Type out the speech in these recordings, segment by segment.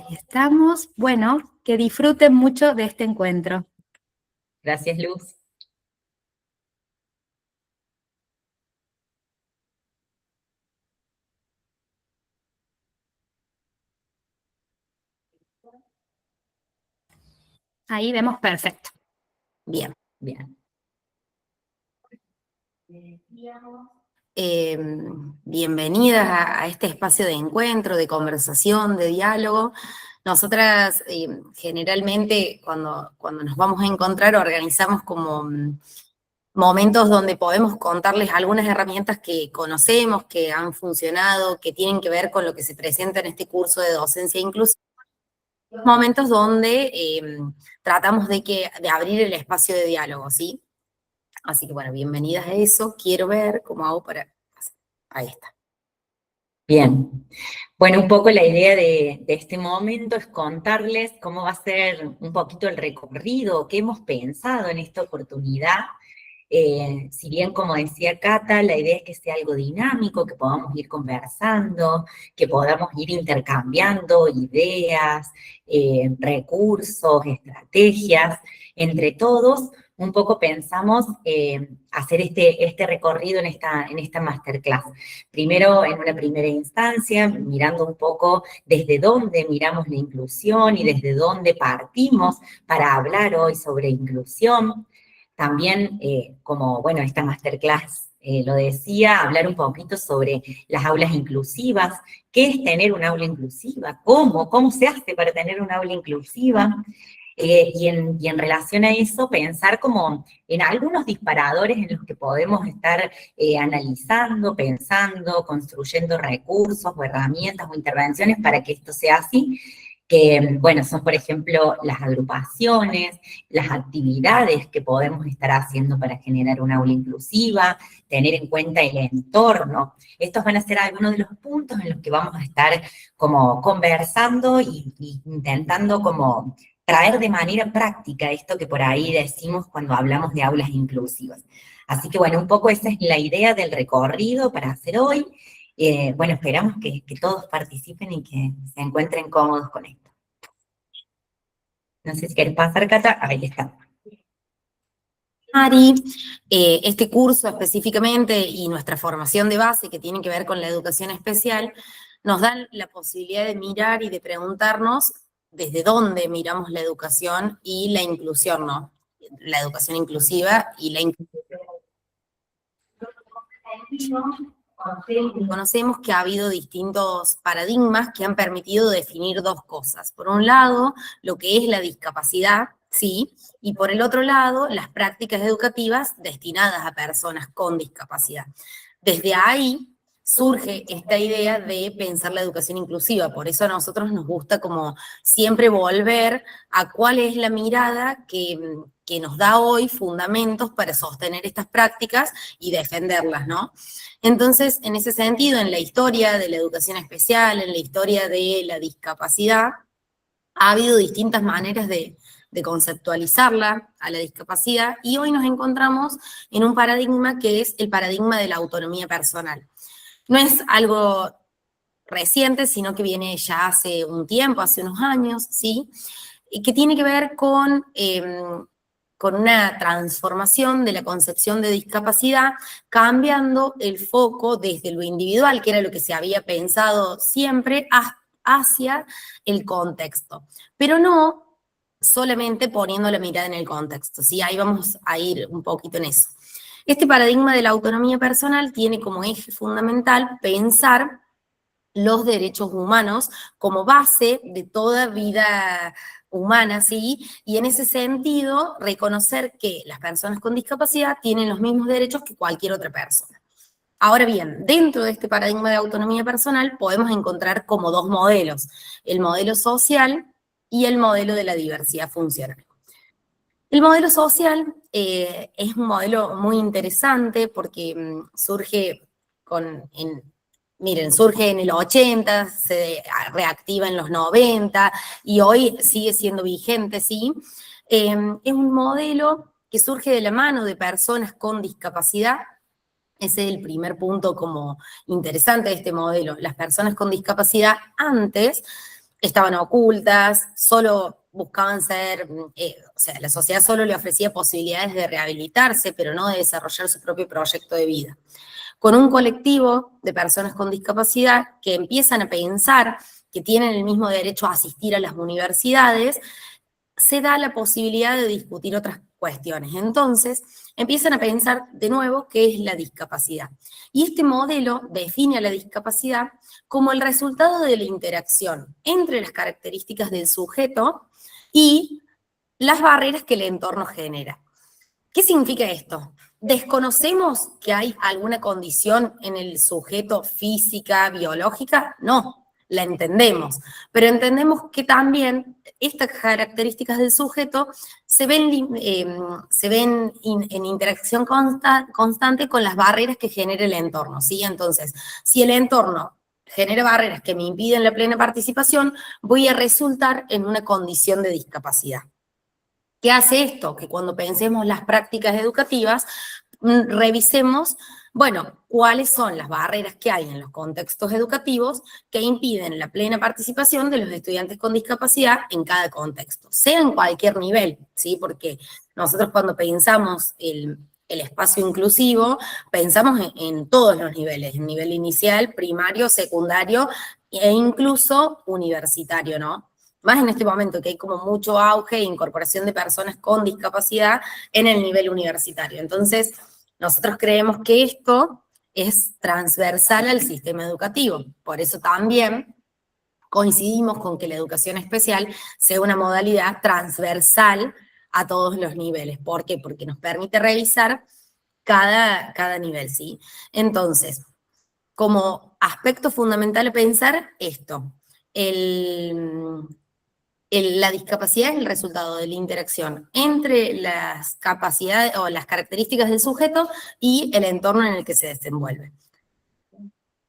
Ahí estamos. Bueno, que disfruten mucho de este encuentro. Gracias, Luz. Ahí vemos perfecto. Bien. Bien. Bienvenidas a este espacio de encuentro, de conversación, de diálogo. Nosotras generalmente cuando nos vamos a encontrar organizamos como momentos donde podemos contarles algunas herramientas que conocemos, que han funcionado, que tienen que ver con lo que se presenta en este curso de docencia inclusiva. Momentos donde tratamos de abrir el espacio de diálogo, ¿sí? Así que bueno, bienvenidas a eso. Quiero ver cómo hago para... Ahí está. Bien. Bueno, un poco la idea de este momento es contarles cómo va a ser un poquito el recorrido, qué hemos pensado en esta oportunidad. Si bien, como decía Cata, la idea es que sea algo dinámico, que podamos ir conversando, que podamos ir intercambiando ideas, recursos, estrategias, entre todos. Un poco pensamos hacer este recorrido en esta masterclass. Primero, en una primera instancia, mirando un poco desde dónde miramos la inclusión y desde dónde partimos para hablar hoy sobre inclusión. También, como, bueno, esta masterclass lo decía, hablar un poquito sobre las aulas inclusivas, qué es tener un aula inclusiva, cómo se hace para tener un aula inclusiva, y en relación a eso pensar como en algunos disparadores en los que podemos estar analizando, pensando, construyendo recursos o herramientas o intervenciones para que esto sea así, que, bueno, son, por ejemplo, las agrupaciones, las actividades que podemos estar haciendo para generar una aula inclusiva, tener en cuenta el entorno. Estos van a ser algunos de los puntos en los que vamos a estar como conversando y intentando como traer de manera práctica esto que por ahí decimos cuando hablamos de aulas inclusivas. Así que, bueno, un poco esa es la idea del recorrido para hacer hoy. Bueno, esperamos que todos participen y que se encuentren cómodos con esto. No sé si quieres pasar, Cata. Ahí está. Ari, este curso específicamente y nuestra formación de base que tiene que ver con la educación especial, nos dan la posibilidad de mirar y de preguntarnos desde dónde miramos la educación y la inclusión, ¿no? La educación inclusiva y la inclusión. Conocemos que ha habido distintos paradigmas que han permitido definir dos cosas. Por un lado, lo que es la discapacidad, sí, y por el otro lado, las prácticas educativas destinadas a personas con discapacidad. Desde ahí surge esta idea de pensar la educación inclusiva. Por eso a nosotros nos gusta como siempre volver a cuál es la mirada que nos da hoy fundamentos para sostener estas prácticas y defenderlas, ¿no? Entonces, en ese sentido, en la historia de la educación especial, en la historia de la discapacidad, ha habido distintas maneras de conceptualizarla a la discapacidad y hoy nos encontramos en un paradigma que es el paradigma de la autonomía personal. No es algo reciente, sino que viene ya hace un tiempo, hace unos años, ¿sí? Y que tiene que ver con una transformación de la concepción de discapacidad, cambiando el foco desde lo individual, que era lo que se había pensado siempre, hacia el contexto. Pero no solamente poniendo la mirada en el contexto, ¿sí? Ahí vamos a ir un poquito en eso. Este paradigma de la autonomía personal tiene como eje fundamental pensar los derechos humanos como base de toda vida humana, ¿sí? Y en ese sentido, reconocer que las personas con discapacidad tienen los mismos derechos que cualquier otra persona. Ahora bien, dentro de este paradigma de autonomía personal podemos encontrar como dos modelos, el modelo social y el modelo de la diversidad funcional. El modelo social es un modelo muy interesante porque surge surge en el 80, se reactiva en los 90 y hoy sigue siendo vigente, ¿sí? Es un modelo que surge de la mano de personas con discapacidad. Ese es el primer punto como interesante de este modelo. Las personas con discapacidad antes estaban ocultas, solo buscaban ser, o sea, la sociedad solo le ofrecía posibilidades de rehabilitarse, pero no de desarrollar su propio proyecto de vida. Con un colectivo de personas con discapacidad que empiezan a pensar que tienen el mismo derecho a asistir a las universidades, se da la posibilidad de discutir otras cuestiones. Entonces, empiezan a pensar de nuevo qué es la discapacidad. Y este modelo define a la discapacidad como el resultado de la interacción entre las características del sujeto y las barreras que el entorno genera. ¿Qué significa esto? ¿Desconocemos que hay alguna condición en el sujeto física, biológica? No, la entendemos, pero entendemos que también estas características del sujeto se ven en interacción constante con las barreras que genera el entorno, ¿sí? Entonces, si el entorno genera barreras que me impiden la plena participación, voy a resultar en una condición de discapacidad. ¿Qué hace esto? Que cuando pensemos las prácticas educativas, revisemos, bueno, cuáles son las barreras que hay en los contextos educativos que impiden la plena participación de los estudiantes con discapacidad en cada contexto, sea en cualquier nivel, ¿sí? Porque nosotros cuando pensamos el espacio inclusivo, pensamos en todos los niveles, en nivel inicial, primario, secundario e incluso universitario, ¿no? Más en este momento que hay como mucho auge e incorporación de personas con discapacidad en el nivel universitario. Entonces, nosotros creemos que esto es transversal al sistema educativo. Por eso también coincidimos con que la educación especial sea una modalidad transversal a todos los niveles. ¿Por qué? Porque nos permite revisar cada nivel, ¿sí? Entonces, como aspecto fundamental a pensar esto, la discapacidad es el resultado de la interacción entre las capacidades o las características del sujeto y el entorno en el que se desenvuelve.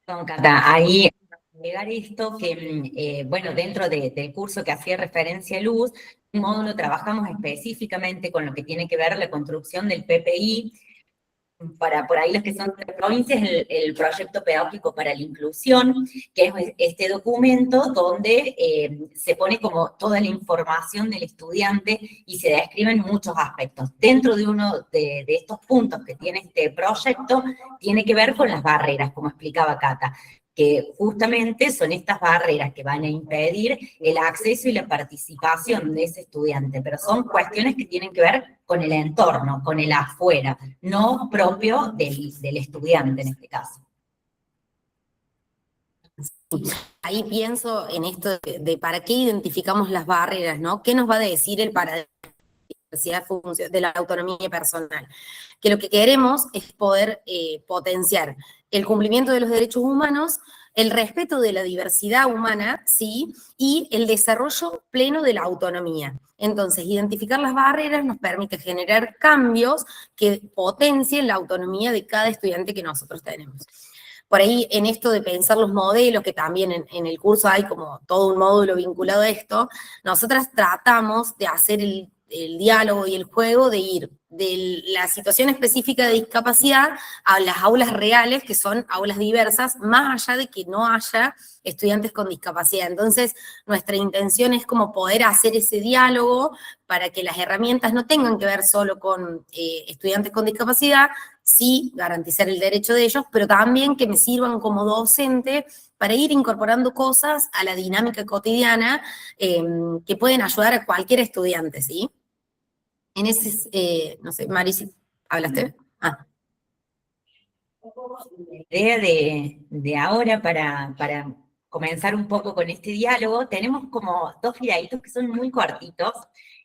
Cata, ahí agregar esto que, bueno, dentro del curso que hacía referencia a Luz, un módulo trabajamos específicamente con lo que tiene que ver la construcción del PPI, para por ahí los que son de provincias, el proyecto pedagógico para la inclusión, que es este documento donde se pone como toda la información del estudiante y se describen muchos aspectos. Dentro de uno de estos puntos que tiene este proyecto, tiene que ver con las barreras, como explicaba Cata, que justamente son estas barreras que van a impedir el acceso y la participación de ese estudiante, pero son cuestiones que tienen que ver con el entorno, con el afuera, no propio del estudiante en este caso. Ahí pienso en esto de para qué identificamos las barreras, ¿no? ¿Qué nos va a decir el paradigma de la autonomía personal? Que lo que queremos es poder potenciar el cumplimiento de los derechos humanos, el respeto de la diversidad humana, ¿sí? Y el desarrollo pleno de la autonomía. Entonces, identificar las barreras nos permite generar cambios que potencien la autonomía de cada estudiante que nosotros tenemos. Por ahí, en esto de pensar los modelos, que también en el curso hay como todo un módulo vinculado a esto, nosotras tratamos de hacer el diálogo y el juego de ir de la situación específica de discapacidad a las aulas reales, que son aulas diversas, más allá de que no haya estudiantes con discapacidad. Entonces, nuestra intención es como poder hacer ese diálogo para que las herramientas no tengan que ver solo con estudiantes con discapacidad, sí garantizar el derecho de ellos, pero también que me sirvan como docente para ir incorporando cosas a la dinámica cotidiana que pueden ayudar a cualquier estudiante, ¿sí? En ese, no sé, Mari, ¿hablaste? Ah. La idea de ahora para comenzar un poco con este diálogo, tenemos como dos videitos que son muy cortitos,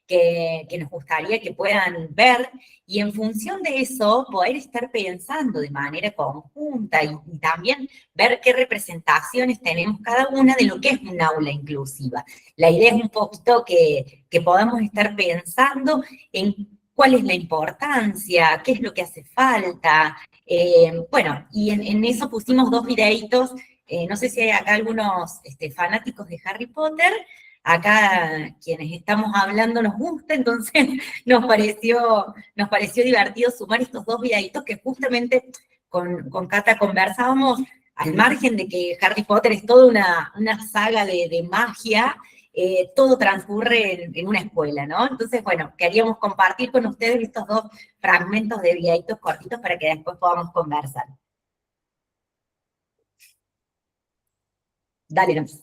que nos gustaría que puedan ver, y en función de eso poder estar pensando de manera conjunta y también ver qué representaciones tenemos cada una de lo que es un aula inclusiva. La idea es un poquito que podamos estar pensando en cuál es la importancia, qué es lo que hace falta. Bueno, y en eso pusimos dos videitos. No sé si hay acá algunos fanáticos de Harry Potter. Acá quienes estamos hablando nos gusta, entonces nos pareció divertido sumar estos dos videitos que justamente con Cata conversábamos al margen de que Harry Potter es toda una saga de magia, todo transcurre en una escuela, ¿no? Entonces, bueno, queríamos compartir con ustedes estos dos fragmentos de videitos cortitos para que después podamos conversar. Dale, nomás.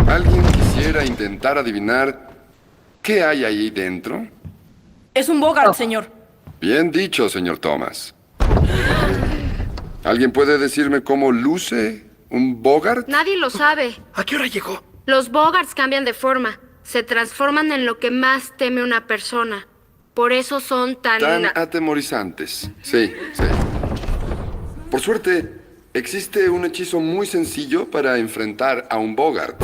¿Alguien quisiera intentar adivinar qué hay ahí dentro? Es un Bogart, señor. Bien dicho, señor Thomas. ¿Alguien puede decirme cómo luce un Bogart? Nadie lo sabe. ¿A qué hora llegó? Los Bogarts cambian de forma. Se transforman en lo que más teme una persona. Por eso son Tan atemorizantes. Sí, sí. Por suerte, existe un hechizo muy sencillo para enfrentar a un Bogart.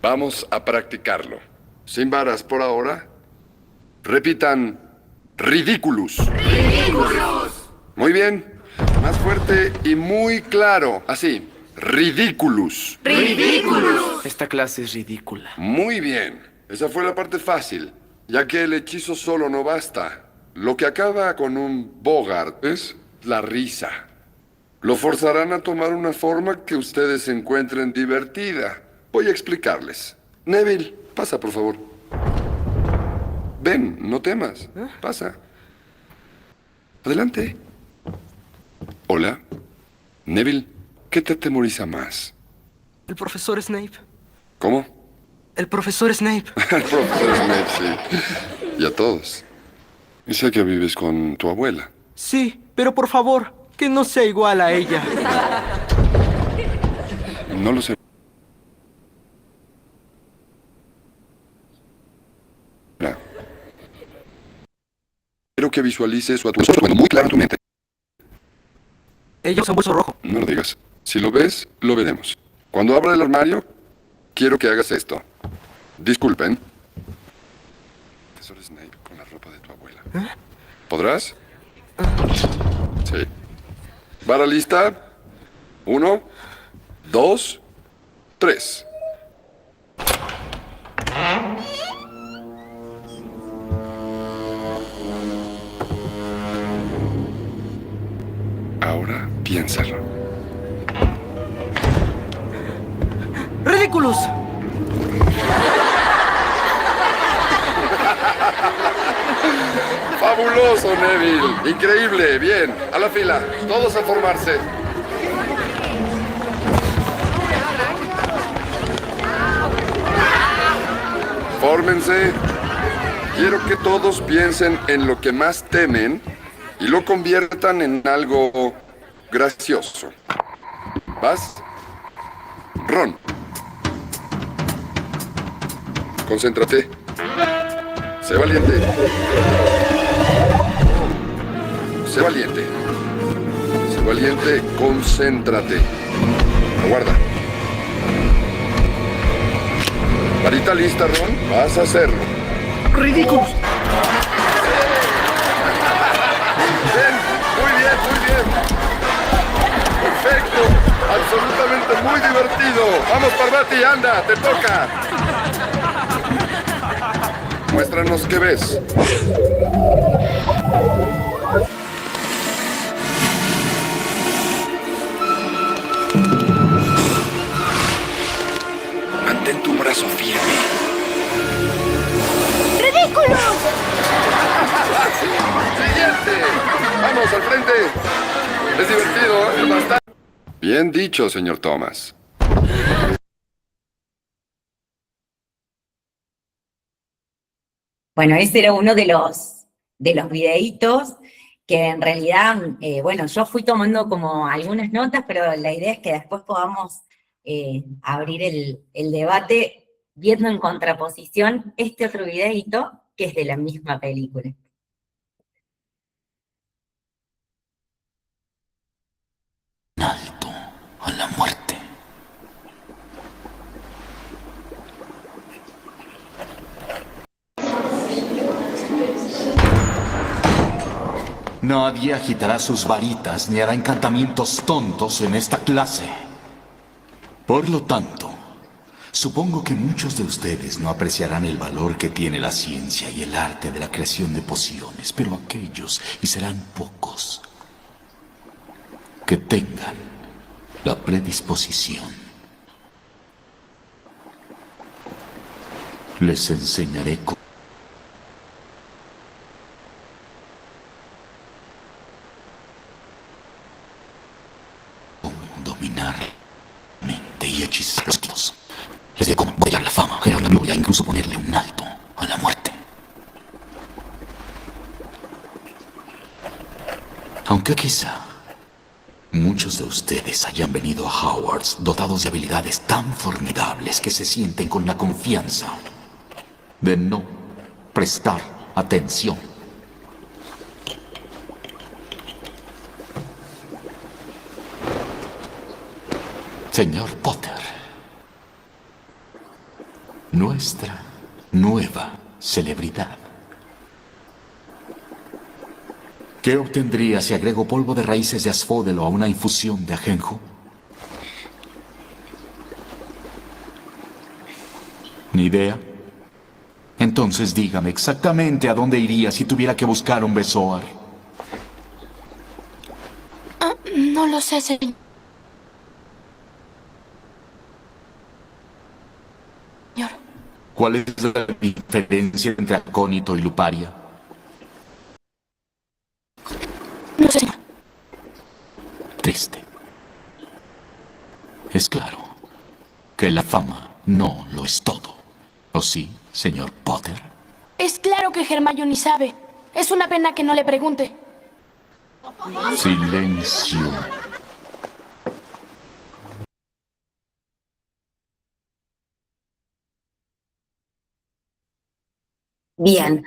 Vamos a practicarlo. Sin varas por ahora. Repitan, Ridiculous. ¡Ridiculous! Muy bien. Más fuerte y muy claro. Así, Ridiculous. ¡Ridículos! Esta clase es ridícula. Muy bien. Esa fue la parte fácil, ya que el hechizo solo no basta. Lo que acaba con un Bogart es la risa. Lo forzarán a tomar una forma que ustedes encuentren divertida. Voy a explicarles. Neville, pasa, por favor. Ven, no temas. Pasa. Adelante. Hola. Neville, ¿qué te atemoriza más? El profesor Snape. ¿Cómo? El profesor Snape. El profesor Snape, sí. Y a todos. Y sé que vives con tu abuela. Sí, pero por favor, que no sea igual a ella. No lo sé. Quiero que visualices su atuendo muy claro en tu mente. Ella usa un bolso rojo. No lo digas. Si lo ves, lo veremos. Cuando abra el armario, quiero que hagas esto. Disculpen. Profesor Snape con la ropa de tu abuela. ¿Podrás? Sí. ¿Vara lista? 1, 2, 3. Ahora piénsalo. ¡Ridículos! ¡Fabuloso, Neville! ¡Increíble! Bien, a la fila. Todos a formarse. Fórmense. Quiero que todos piensen en lo que más temen y lo conviertan en algo gracioso. ¿Vas? Ron. Concéntrate. Sé valiente. Sé valiente. Sé valiente, concéntrate. Aguarda. Varita lista, Ron. Vas a hacerlo. ¡Ridículos! Bien, muy bien, muy bien. Perfecto. Absolutamente muy divertido. Vamos, Parvati, anda, te toca. Muéstranos qué ves. Mantén tu brazo firme. ¡Ridículos! ¡Siguiente! ¡Vamos, al frente! Es divertido, ¿eh? Bastante. Bien dicho, señor Thomas. Bueno, ese era uno de los videitos que en realidad, bueno, yo fui tomando como algunas notas, pero la idea es que después podamos abrir el debate viendo en contraposición este otro videito que es de la misma película. Alto a la muerte. Nadie agitará sus varitas ni hará encantamientos tontos en esta clase. Por lo tanto, Supongo que muchos de ustedes no apreciarán el valor que tiene la ciencia y el arte de la creación de pociones, pero aquellos, y serán pocos, que tengan la predisposición, les enseñaré cómo dominar mente y hechizos. Les diré cómo modelar la fama, generar la gloria e incluso ponerle un alto a la muerte. Aunque quizá muchos de ustedes hayan venido a Hogwarts dotados de habilidades tan formidables que se sienten con la confianza de no prestar atención. Señor Potter, nuestra nueva celebridad. ¿Qué obtendría si agrego polvo de raíces de asfódelo a una infusión de ajenjo? ¿Ni idea? Entonces dígame exactamente a dónde iría si tuviera que buscar un Bezoar. No lo sé, señor. ¿Cuál es la diferencia entre acónito y luparia? No sé, señor. Triste. Es claro que la fama no lo es todo. ¿O sí, señor Potter? Es claro que Hermione sabe. Es una pena que no le pregunte. Silencio. Bien,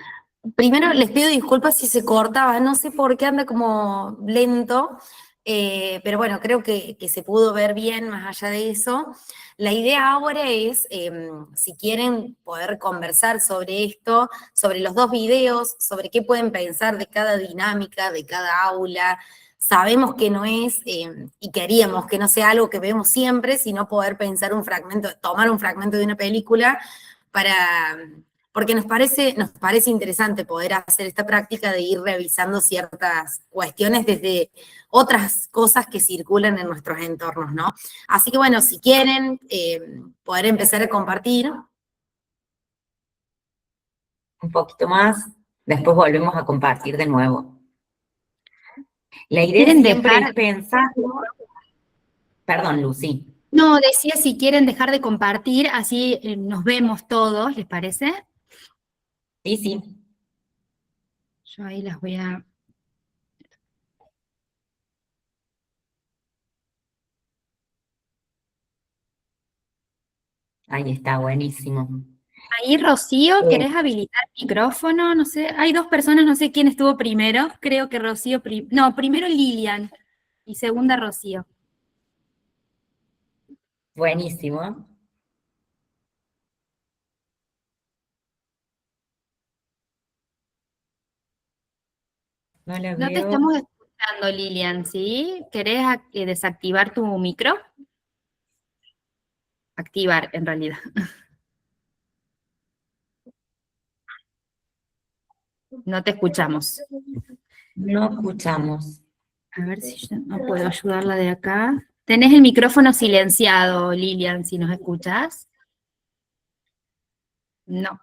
primero les pido disculpas si se cortaba, no sé por qué anda como lento, pero bueno, creo que se pudo ver bien más allá de eso. La idea ahora es, si quieren poder conversar sobre esto, sobre los dos videos, sobre qué pueden pensar de cada dinámica, de cada aula. Sabemos que no es, y queríamos que no sea algo que vemos siempre, sino poder pensar un fragmento, tomar un fragmento de una película para... Porque nos parece interesante poder hacer esta práctica de ir revisando ciertas cuestiones desde otras cosas que circulan en nuestros entornos, ¿no? Así que bueno, si quieren poder empezar a compartir. Un poquito más, después volvemos a compartir de nuevo. La idea ¿Quieren siempre dejar? es pensar... Perdón, Lucy. No, decía si quieren dejar de compartir, así nos vemos todos, ¿les parece? Sí, sí. Yo ahí las voy a... Ahí está, buenísimo. Ahí, Rocío, ¿querés habilitar el micrófono? No sé, hay dos personas, no sé quién estuvo primero, creo que Rocío, no, primero Lilian y segunda Rocío. Buenísimo. No la No te veo. estamos escuchando, Lilian, ¿sí? ¿Querés desactivar tu micro? Activar, en realidad. No te escuchamos. No escuchamos. A ver si yo no puedo ayudarla de acá. Tenés el micrófono silenciado, Lilian, si nos escuchás. No.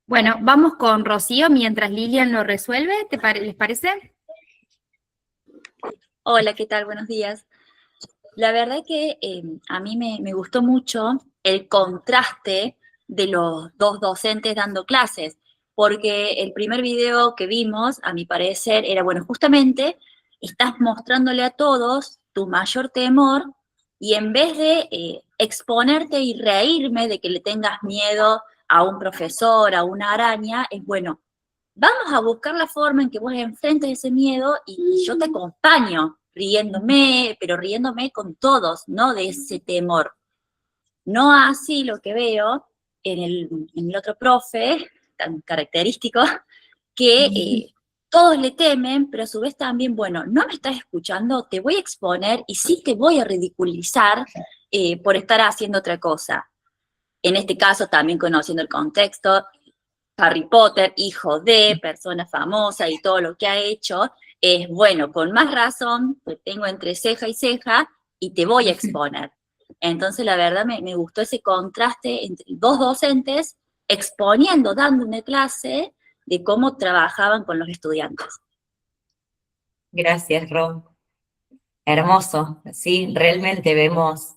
Bueno, vamos con Rocío mientras Lilian lo resuelve. ¿Les parece? Hola, ¿qué tal? Buenos días. La verdad que a mí me gustó mucho el contraste de los dos docentes dando clases, porque el primer video que vimos, a mi parecer, era, bueno, justamente estás mostrándole a todos tu mayor temor y en vez de exponerte y reírme de que le tengas miedo a un profesor, a una araña, es bueno, vamos a buscar la forma en que vos enfrentes ese miedo y yo te acompaño, riéndome, pero riéndome con todos, no de ese temor. No así lo que veo en el otro profe, tan característico, que todos le temen, pero a su vez también, bueno, no me estás escuchando, te voy a exponer y sí te voy a ridiculizar por estar haciendo otra cosa. En este caso, también conociendo el contexto, Harry Potter, hijo de persona famosa y todo lo que ha hecho, es bueno, con más razón, te tengo entre ceja y ceja y te voy a exponer. Entonces, la verdad, me gustó ese contraste entre dos docentes exponiendo, dando una clase de cómo trabajaban con los estudiantes. Gracias, Ro. Hermoso, sí, realmente vemos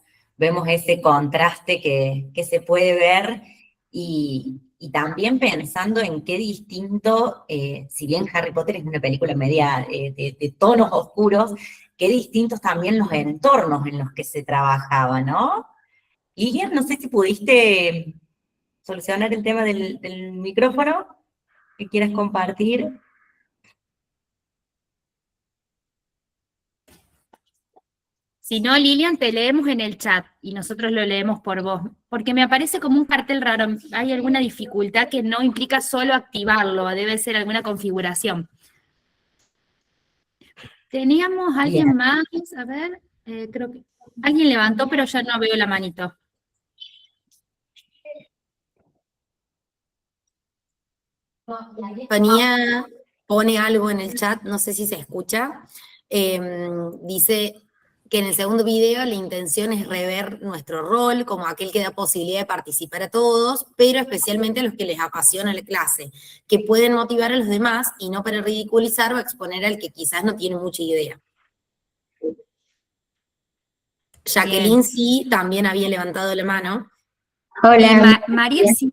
ese contraste que se puede ver y también pensando en qué distinto, si bien Harry Potter es una película media de tonos oscuros, qué distintos también los entornos en los que se trabajaba, ¿no? Lilian, no sé si pudiste solucionar el tema del micrófono que quieras compartir. Si no, Lilian, te leemos en el chat y nosotros lo leemos por vos, porque me aparece como un cartel raro. Hay alguna dificultad que no implica solo activarlo, debe ser alguna configuración. Teníamos alguien Bien. más, a ver, creo que alguien levantó, pero ya no veo la manito. Tania pone algo en el chat, no sé si se escucha. Dice que en el segundo video la intención es rever nuestro rol como aquel que da posibilidad de participar a todos, pero especialmente a los que les apasiona la clase, que pueden motivar a los demás y no para ridiculizar o exponer al que quizás no tiene mucha idea. Jacqueline sí también había levantado la mano. Hola. María sí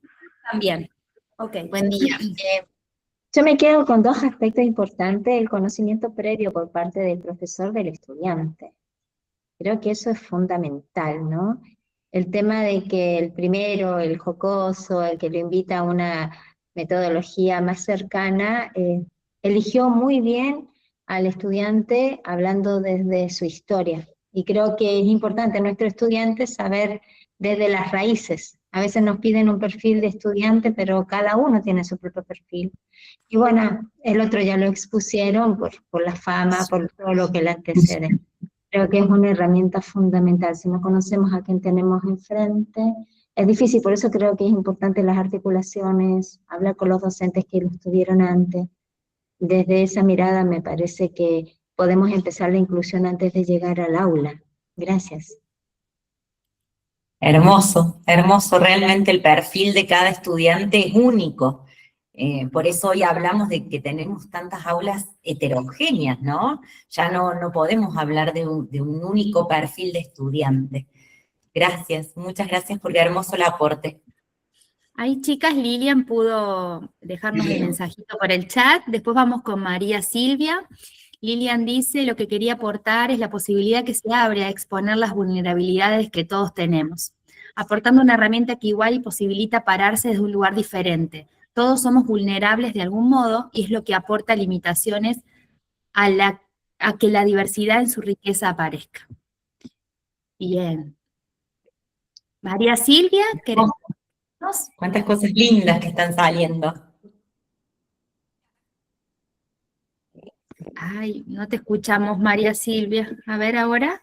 también. Ok. Buen día. Yo me quedo con dos aspectos importantes: el conocimiento previo por parte del profesor del estudiante. Creo que eso es fundamental, ¿no? El tema de que el primero, el jocoso, el que lo invita a una metodología más cercana, eligió muy bien al estudiante hablando desde su historia. Y creo que es importante a nuestro estudiante saber desde las raíces. A veces nos piden un perfil de estudiante, pero cada uno tiene su propio perfil. Y bueno, el otro ya lo expusieron por la fama, por todo lo que le antecede. Creo que es una herramienta fundamental. Si no conocemos a quién tenemos enfrente, es difícil. Por eso creo que es importante las articulaciones, hablar con los docentes que lo estuvieron antes. Desde esa mirada me parece que podemos empezar la inclusión antes de llegar al aula. Gracias. Hermoso, hermoso. Realmente el perfil de cada estudiante es único. Por eso hoy hablamos de que tenemos tantas aulas heterogéneas, ¿no? Ya no podemos hablar de un único perfil de estudiante. Gracias, muchas gracias por el hermoso el aporte. Ahí, chicas, Lilian pudo dejarnos el mensajito por el chat. Después vamos con María Silvia. Lilian dice, lo que quería aportar es la posibilidad que se abre a exponer las vulnerabilidades que todos tenemos, aportando una herramienta que igual y posibilita pararse desde un lugar diferente. Todos somos vulnerables de algún modo y es lo que aporta limitaciones a que la diversidad en su riqueza aparezca. Bien. María Silvia, ¿querés? Cuántas cosas lindas que están saliendo. Ay, no te escuchamos, María Silvia. A ver ahora.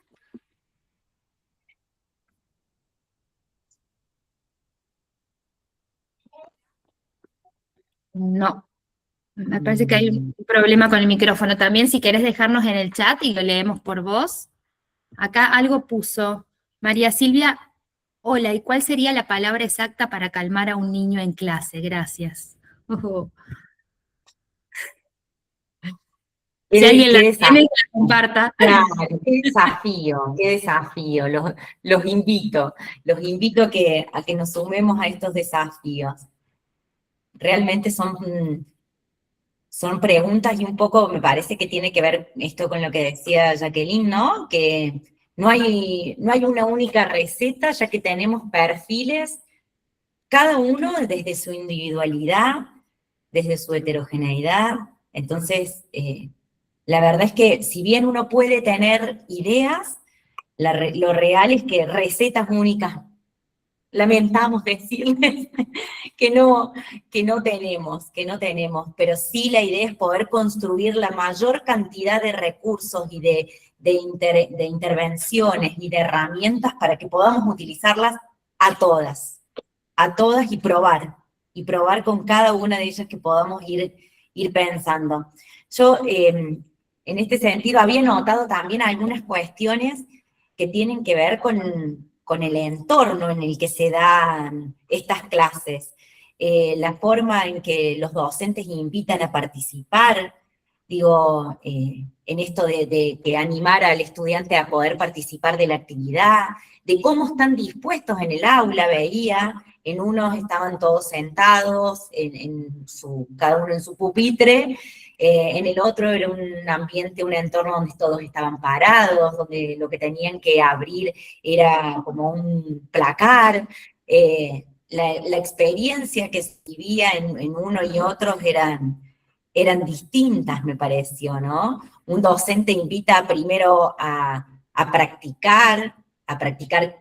No. Me parece que hay un problema con el micrófono. También si querés dejarnos en el chat y lo leemos por voz. Acá algo puso María Silvia. Hola, ¿y cuál sería la palabra exacta para calmar a un niño en clase? Gracias. Si alguien la tiene, que la comparta. Claro, qué desafío. Los invito a que nos sumemos a estos desafíos. Realmente son preguntas y un poco me parece que tiene que ver esto con lo que decía Jacqueline, ¿no? Que no hay una única receta, ya que tenemos perfiles, cada uno desde su individualidad, desde su heterogeneidad. Entonces, la verdad es que si bien uno puede tener ideas, lo real es que recetas únicas, lamentamos decirles que no tenemos, pero sí la idea es poder construir la mayor cantidad de recursos y de intervenciones y de herramientas para que podamos utilizarlas a todas. a todas y probar con cada una de ellas que podamos ir pensando. Yo, en este sentido, había notado también algunas cuestiones que tienen que ver con el entorno en el que se dan estas clases. La forma en que los docentes invitan a participar, digo, en esto de que animar al estudiante a poder participar de la actividad, de cómo están dispuestos en el aula, veía, en unos estaban todos sentados, cada uno en su pupitre, en el otro era un ambiente, un entorno donde todos estaban parados, donde lo que tenían que abrir era como un placar. La experiencia que se vivía en uno y otros eran distintas, me pareció, ¿no? Un docente invita primero a practicar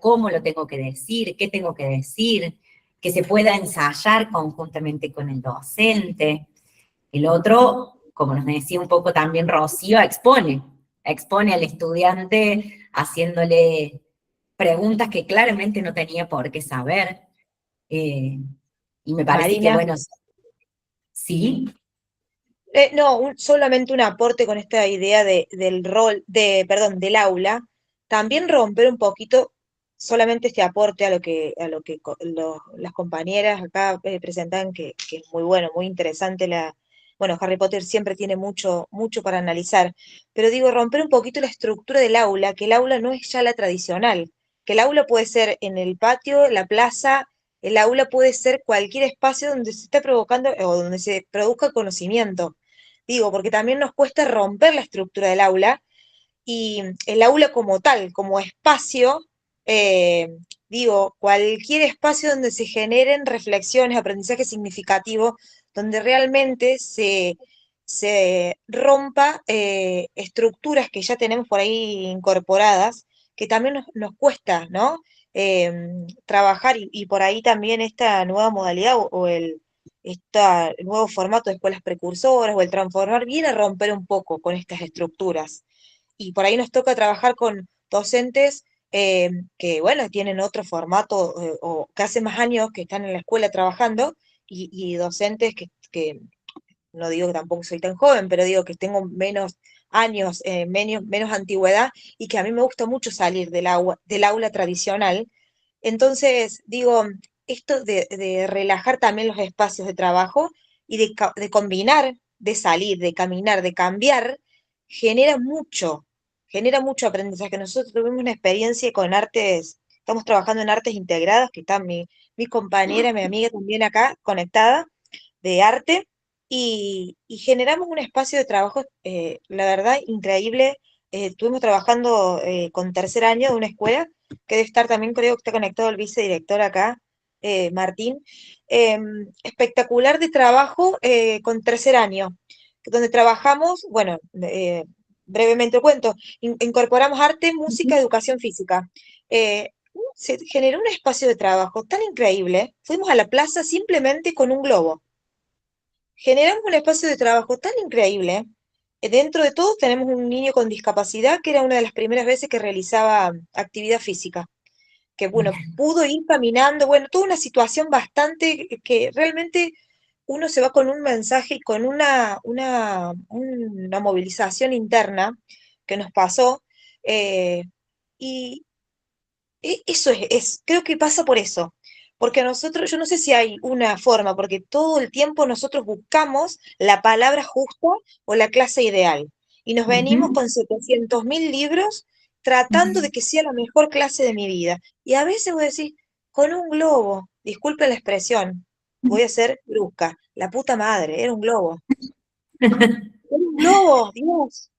cómo lo tengo que decir, qué tengo que decir, que se pueda ensayar conjuntamente con el docente. El otro, como nos decía un poco también Rocío, expone al estudiante haciéndole preguntas que claramente no tenía por qué saber. Y me parece que, Marina. bueno, sí. No, solamente un aporte con esta idea del rol, del aula, también romper un poquito solamente este aporte a lo que las compañeras acá presentan, que es muy bueno, muy interesante bueno, Harry Potter siempre tiene mucho, mucho para analizar, pero digo, romper un poquito la estructura del aula, que el aula no es ya la tradicional, que el aula puede ser en el patio, la plaza, el aula puede ser cualquier espacio donde se esté provocando o donde se produzca conocimiento. Digo, porque también nos cuesta romper la estructura del aula y el aula como tal, como espacio, eh, digo, cualquier espacio donde se generen reflexiones, aprendizaje significativo, donde realmente se rompa estructuras que ya tenemos por ahí incorporadas, que también nos cuesta, ¿no? Trabajar y por ahí también esta nueva modalidad el nuevo formato de escuelas precursoras o el transformar viene a romper un poco con estas estructuras. Y por ahí nos toca trabajar con docentes que, bueno, tienen otro formato o que hace más años que están en la escuela trabajando y docentes que, no digo que tampoco soy tan joven, pero digo que tengo menos años, menos antigüedad y que a mí me gusta mucho salir del aula tradicional. Entonces, digo, esto de relajar también los espacios de trabajo y de combinar, de salir, de caminar, de cambiar, genera mucho aprendizaje. Nosotros tuvimos una experiencia con artes, estamos trabajando en artes integradas, que está mi compañera, mi amiga también acá conectada, de arte, y generamos un espacio de trabajo, la verdad, increíble. Estuvimos trabajando con tercer año de una escuela, que debe estar también, creo que está conectado el vicedirector acá, Martín. Espectacular de trabajo con tercer año, donde trabajamos, bueno, brevemente cuento, incorporamos arte, música, educación física. Se generó un espacio de trabajo tan increíble, fuimos a la plaza simplemente con un globo. Generamos un espacio de trabajo tan increíble. Dentro de todo tenemos un niño con discapacidad que era una de las primeras veces que realizaba actividad física, que bueno, pudo ir caminando, bueno, toda una situación bastante que realmente uno se va con un mensaje y con una movilización interna que nos pasó, y eso creo que pasa por eso, porque a nosotros, yo no sé si hay una forma, porque todo el tiempo nosotros buscamos la palabra justa o la clase ideal, y nos venimos con 700.000 libros tratando de que sea la mejor clase de mi vida. Y a veces voy a decir, con un globo, disculpe la expresión, voy a ser brusca, la puta madre, era un globo. Era un globo, Dios.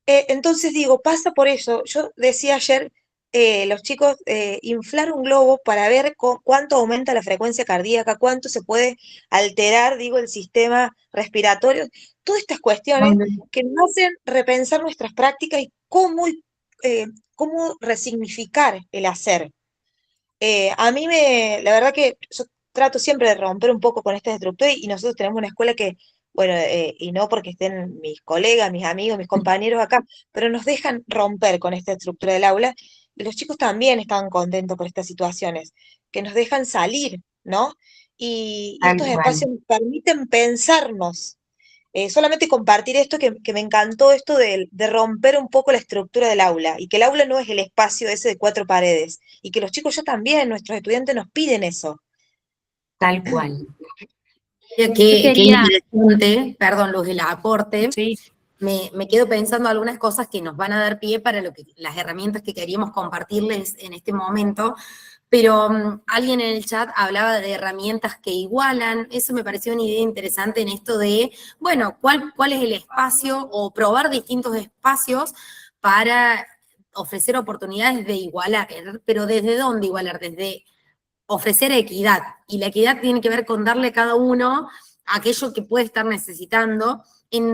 Entonces digo, pasa por eso. Yo decía ayer, los chicos, inflar un globo para ver cuánto aumenta la frecuencia cardíaca, cuánto se puede alterar, digo, el sistema respiratorio, todas estas cuestiones que nos hacen repensar nuestras prácticas y cómo resignificar el hacer. La verdad que yo trato siempre de romper un poco con esta estructura y nosotros tenemos una escuela que, bueno, y no porque estén mis colegas, mis amigos, mis compañeros acá, pero nos dejan romper con esta estructura del aula y los chicos también estaban contentos por estas situaciones, que nos dejan salir ¿no? Y Tal estos cual. espacios nos permiten pensarnos. Solamente compartir esto que me encantó, esto de romper un poco la estructura del aula, y que el aula no es el espacio ese de 4 paredes, y que los chicos ya también, nuestros estudiantes nos piden eso. Tal cual. Yo Qué quería, interesante, perdón, Luz, el aporte. sí, Me quedo pensando algunas cosas que nos van a dar pie para las herramientas que queríamos compartirles en este momento, pero alguien en el chat hablaba de herramientas que igualan. Eso me pareció una idea interesante en esto de, bueno, ¿cuál es el espacio o probar distintos espacios para ofrecer oportunidades de igualar? Pero ¿desde dónde igualar? Desde ofrecer equidad, y la equidad tiene que ver con darle a cada uno aquello que puede estar necesitando,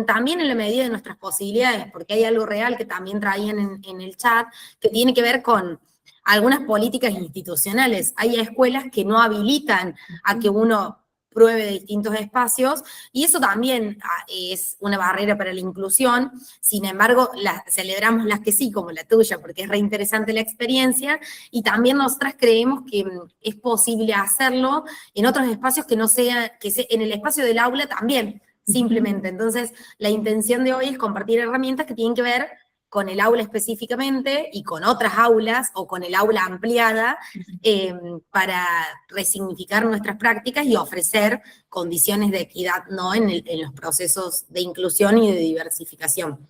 también en la medida de nuestras posibilidades, porque hay algo real que también traían en el chat, que tiene que ver con algunas políticas institucionales. Hay escuelas que no habilitan a que uno pruebe de distintos espacios, y eso también es una barrera para la inclusión. Sin embargo, celebramos las que sí, como la tuya, porque es reinteresante la experiencia, y también nosotras creemos que es posible hacerlo en otros espacios que no sea, en el espacio del aula también, simplemente. Entonces, la intención de hoy es compartir herramientas que tienen que ver con el aula específicamente y con otras aulas o con el aula ampliada, para resignificar nuestras prácticas y ofrecer condiciones de equidad, ¿no?, en los procesos de inclusión y de diversificación.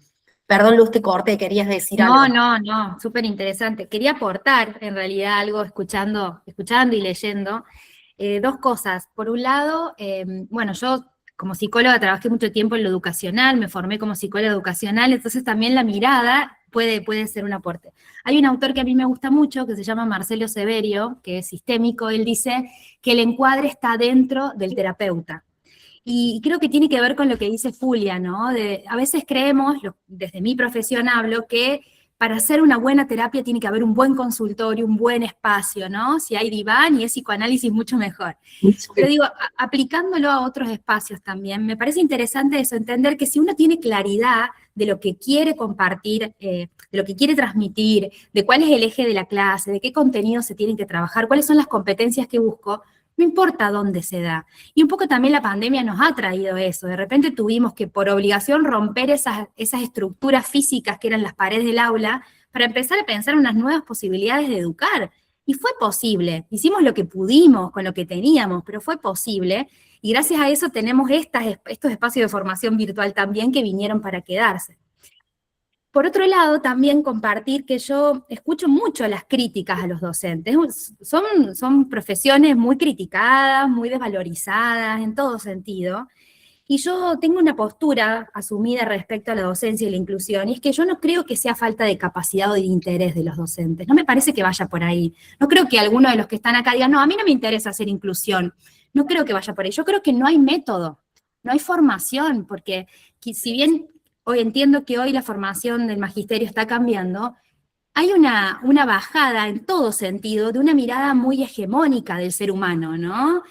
Perdón, Luz, te corté, querías decir algo. no, súper interesante. Quería aportar en realidad algo escuchando y leyendo. Dos cosas. Por un lado, bueno, yo como psicóloga trabajé mucho tiempo en lo educacional, me formé como psicóloga educacional, entonces también la mirada puede ser un aporte. Hay un autor que a mí me gusta mucho, que se llama Marcelo Severio, que es sistémico. Él dice que el encuadre está dentro del terapeuta. Y creo que tiene que ver con lo que dice Julia, ¿no? A veces creemos, desde mi profesión hablo, que para hacer una buena terapia tiene que haber un buen consultorio, un buen espacio, ¿no? Si hay diván y es psicoanálisis, mucho mejor. Pero digo, aplicándolo a otros espacios también, me parece interesante eso, entender que si uno tiene claridad de lo que quiere compartir, de lo que quiere transmitir, de cuál es el eje de la clase, de qué contenidos se tienen que trabajar, cuáles son las competencias que busco, no importa dónde se da. Y un poco también la pandemia nos ha traído eso. De repente tuvimos que por obligación romper esas estructuras físicas que eran las paredes del aula para empezar a pensar unas nuevas posibilidades de educar. Y fue posible. Hicimos lo que pudimos con lo que teníamos, pero fue posible. Y gracias a eso tenemos estos espacios de formación virtual también que vinieron para quedarse. Por otro lado, también compartir que yo escucho mucho las críticas a los docentes. Son profesiones muy criticadas, muy desvalorizadas en todo sentido. Y yo tengo una postura asumida respecto a la docencia y la inclusión, y es que yo no creo que sea falta de capacidad o de interés de los docentes. No me parece que vaya por ahí. No creo que alguno de los que están acá diga, no, a mí no me interesa hacer inclusión. No creo que vaya por ahí. Yo creo que no hay método, no hay formación, porque si bien hoy entiendo que hoy la formación del magisterio está cambiando, hay una bajada en todo sentido de una mirada muy hegemónica del ser humano, ¿no?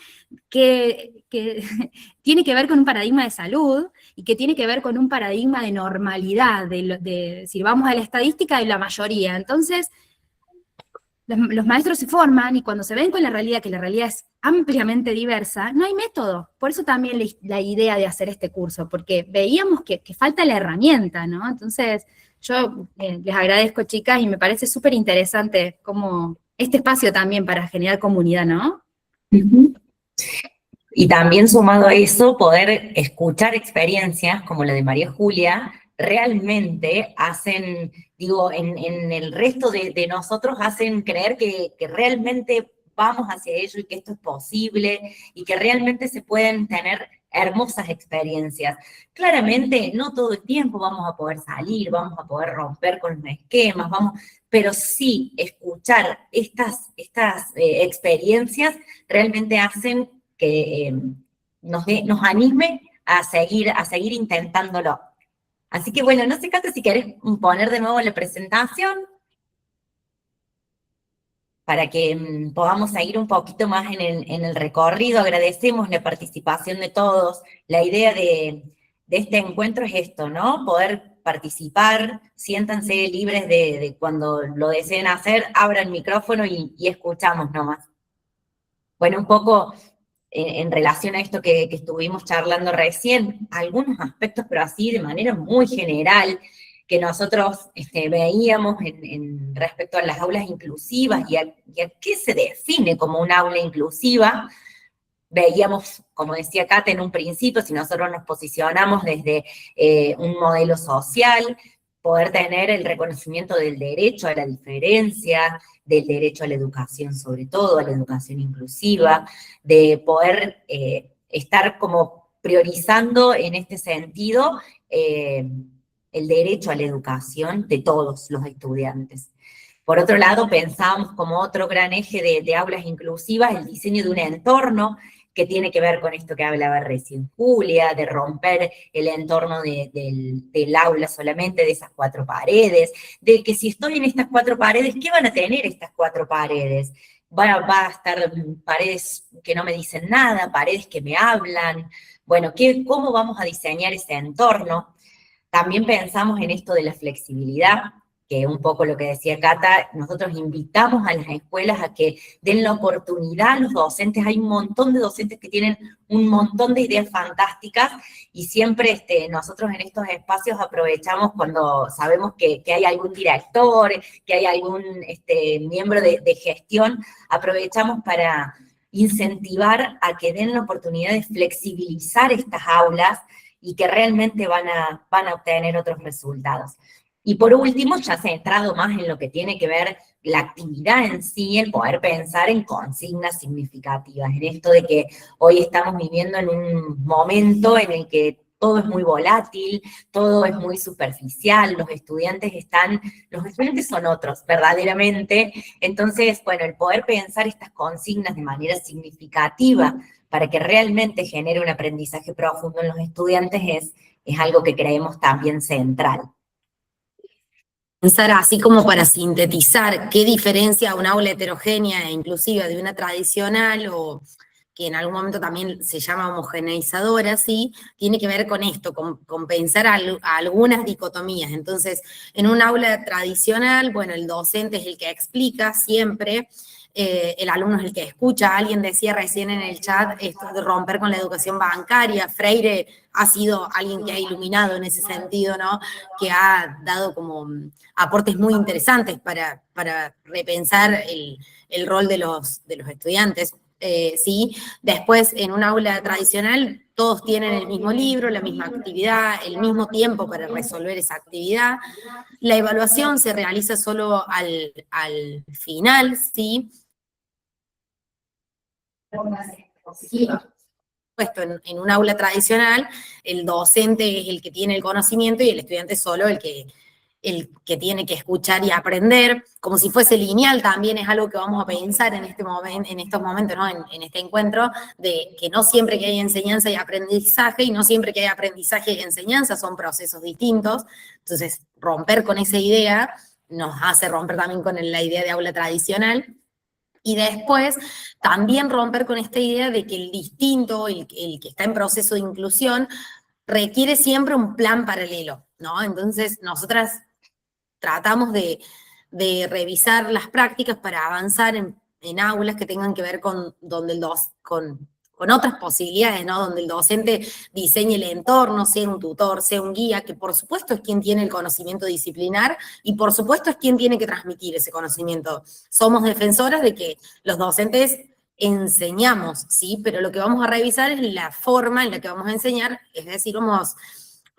Que tiene que ver con un paradigma de salud y que tiene que ver con un paradigma de normalidad, si vamos a la estadística, de la mayoría. Entonces, los maestros se forman y cuando se ven con la realidad, que la realidad es ampliamente diversa, no hay método. Por eso también la idea de hacer este curso, porque veíamos que falta la herramienta, ¿no? Entonces, yo les agradezco, chicas, y me parece súper interesante como este espacio también para generar comunidad, ¿no? Y también sumado a eso, poder escuchar experiencias como la de María Julia, realmente hacen, digo, en el resto de nosotros hacen creer que realmente vamos hacia ello y que esto es posible y que realmente se pueden tener hermosas experiencias. Claramente no todo el tiempo vamos a poder salir, vamos a poder romper con los esquemas, pero sí escuchar estas experiencias realmente hacen que nos anime a seguir intentándolo. Así que bueno, no sé, Cata, si querés poner de nuevo la presentación para que podamos seguir un poquito más en el recorrido. Agradecemos la participación de todos. La idea de este encuentro es esto, ¿no? Poder participar, siéntanse libres de cuando lo deseen hacer, abran el micrófono y escuchamos nomás. Bueno, un poco en relación a esto que estuvimos charlando recién, algunos aspectos, pero así de manera muy general, que nosotros veíamos respecto a las aulas inclusivas y a qué se define como un aula inclusiva. Veíamos, como decía Cata en un principio, si nosotros nos posicionamos desde un modelo social, poder tener el reconocimiento del derecho a la diferencia, del derecho a la educación sobre todo, a la educación inclusiva, de poder estar como priorizando en este sentido el derecho a la educación de todos los estudiantes. Por otro lado, pensábamos como otro gran eje de aulas inclusivas el diseño de un entorno que tiene que ver con esto que hablaba recién Julia, de romper el entorno del aula solamente, de esas 4 paredes, de que si estoy en estas 4 paredes, ¿qué van a tener estas 4 paredes? Va a estar paredes que no me dicen nada, paredes que me hablan. Bueno, ¿cómo vamos a diseñar ese entorno? También pensamos en esto de la flexibilidad, que un poco lo que decía Cata, nosotros invitamos a las escuelas a que den la oportunidad a los docentes. Hay un montón de docentes que tienen un montón de ideas fantásticas y siempre nosotros en estos espacios aprovechamos cuando sabemos que hay algún director, que hay algún miembro de gestión, aprovechamos para incentivar a que den la oportunidad de flexibilizar estas aulas y que realmente van a obtener otros resultados. Y por último, ya centrado más en lo que tiene que ver la actividad en sí, el poder pensar en consignas significativas, en esto de que hoy estamos viviendo en un momento en el que todo es muy volátil, todo es muy superficial, los estudiantes son otros, verdaderamente. Entonces, bueno, el poder pensar estas consignas de manera significativa para que realmente genere un aprendizaje profundo en los estudiantes es algo que creemos también central. Pensar así como para sintetizar qué diferencia una aula heterogénea e inclusiva de una tradicional o que en algún momento también se llama homogeneizadora, ¿sí? Tiene que ver con esto, con pensar algunas dicotomías. Entonces, en un aula tradicional, bueno, el docente es el que explica siempre, el alumno es el que escucha. Alguien decía recién en el chat esto de romper con la educación bancaria. Freire ha sido alguien que ha iluminado en ese sentido, ¿no? Que ha dado como aportes muy interesantes para repensar el rol de los estudiantes. ¿Sí? Después, en un aula tradicional, todos tienen el mismo libro, la misma actividad, el mismo tiempo para resolver esa actividad. La evaluación se realiza solo al final, ¿sí? Puesto en un aula tradicional, el docente es el que tiene el conocimiento y el estudiante es solo el que tiene que escuchar y aprender, como si fuese lineal. También es algo que vamos a pensar en estos momentos, ¿no? En este encuentro, de que no siempre que hay enseñanza hay aprendizaje, y no siempre que hay aprendizaje y enseñanza, son procesos distintos. Entonces, romper con esa idea nos hace romper también con la idea de aula tradicional. Y después, también romper con esta idea de que el distinto, el que está en proceso de inclusión, requiere siempre un plan paralelo, ¿no? Entonces, nosotras tratamos de revisar las prácticas para avanzar en aulas que tengan que ver con otras posibilidades, ¿no? Donde el docente diseñe el entorno, sea un tutor, sea un guía, que por supuesto es quien tiene el conocimiento disciplinar y por supuesto es quien tiene que transmitir ese conocimiento. Somos defensoras de que los docentes enseñamos, ¿sí? Pero lo que vamos a revisar es la forma en la que vamos a enseñar, es decir, vamos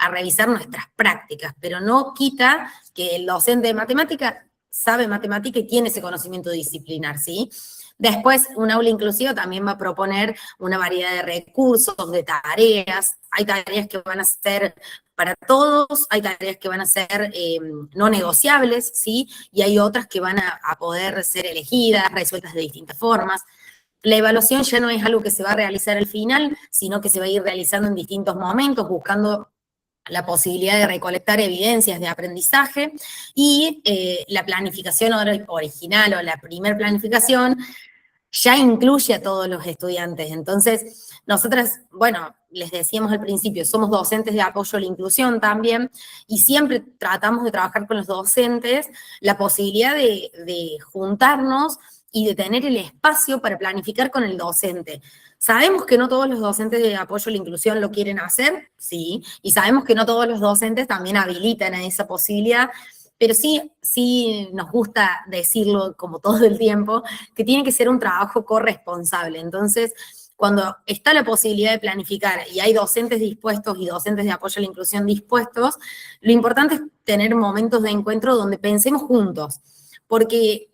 a revisar nuestras prácticas, pero no quita que el docente de matemática sabe matemática y tiene ese conocimiento disciplinar, ¿sí? Después, un aula inclusiva también va a proponer una variedad de recursos, de tareas. Hay tareas que van a ser para todos, hay tareas que van a ser no negociables, ¿sí? Y hay otras que van a poder ser elegidas, resueltas de distintas formas. La evaluación ya no es algo que se va a realizar al final, sino que se va a ir realizando en distintos momentos, buscando la posibilidad de recolectar evidencias de aprendizaje, y la planificación original o la primer planificación ya incluye a todos los estudiantes. Entonces, nosotras, bueno, les decíamos al principio, somos docentes de apoyo a la inclusión también, y siempre tratamos de trabajar con los docentes la posibilidad de juntarnos y de tener el espacio para planificar con el docente. ¿Sabemos que no todos los docentes de apoyo a la inclusión lo quieren hacer? Sí, y sabemos que no todos los docentes también habilitan a esa posibilidad, pero sí nos gusta decirlo como todo el tiempo, que tiene que ser un trabajo corresponsable. Entonces, cuando está la posibilidad de planificar y hay docentes dispuestos y docentes de apoyo a la inclusión dispuestos, lo importante es tener momentos de encuentro donde pensemos juntos, porque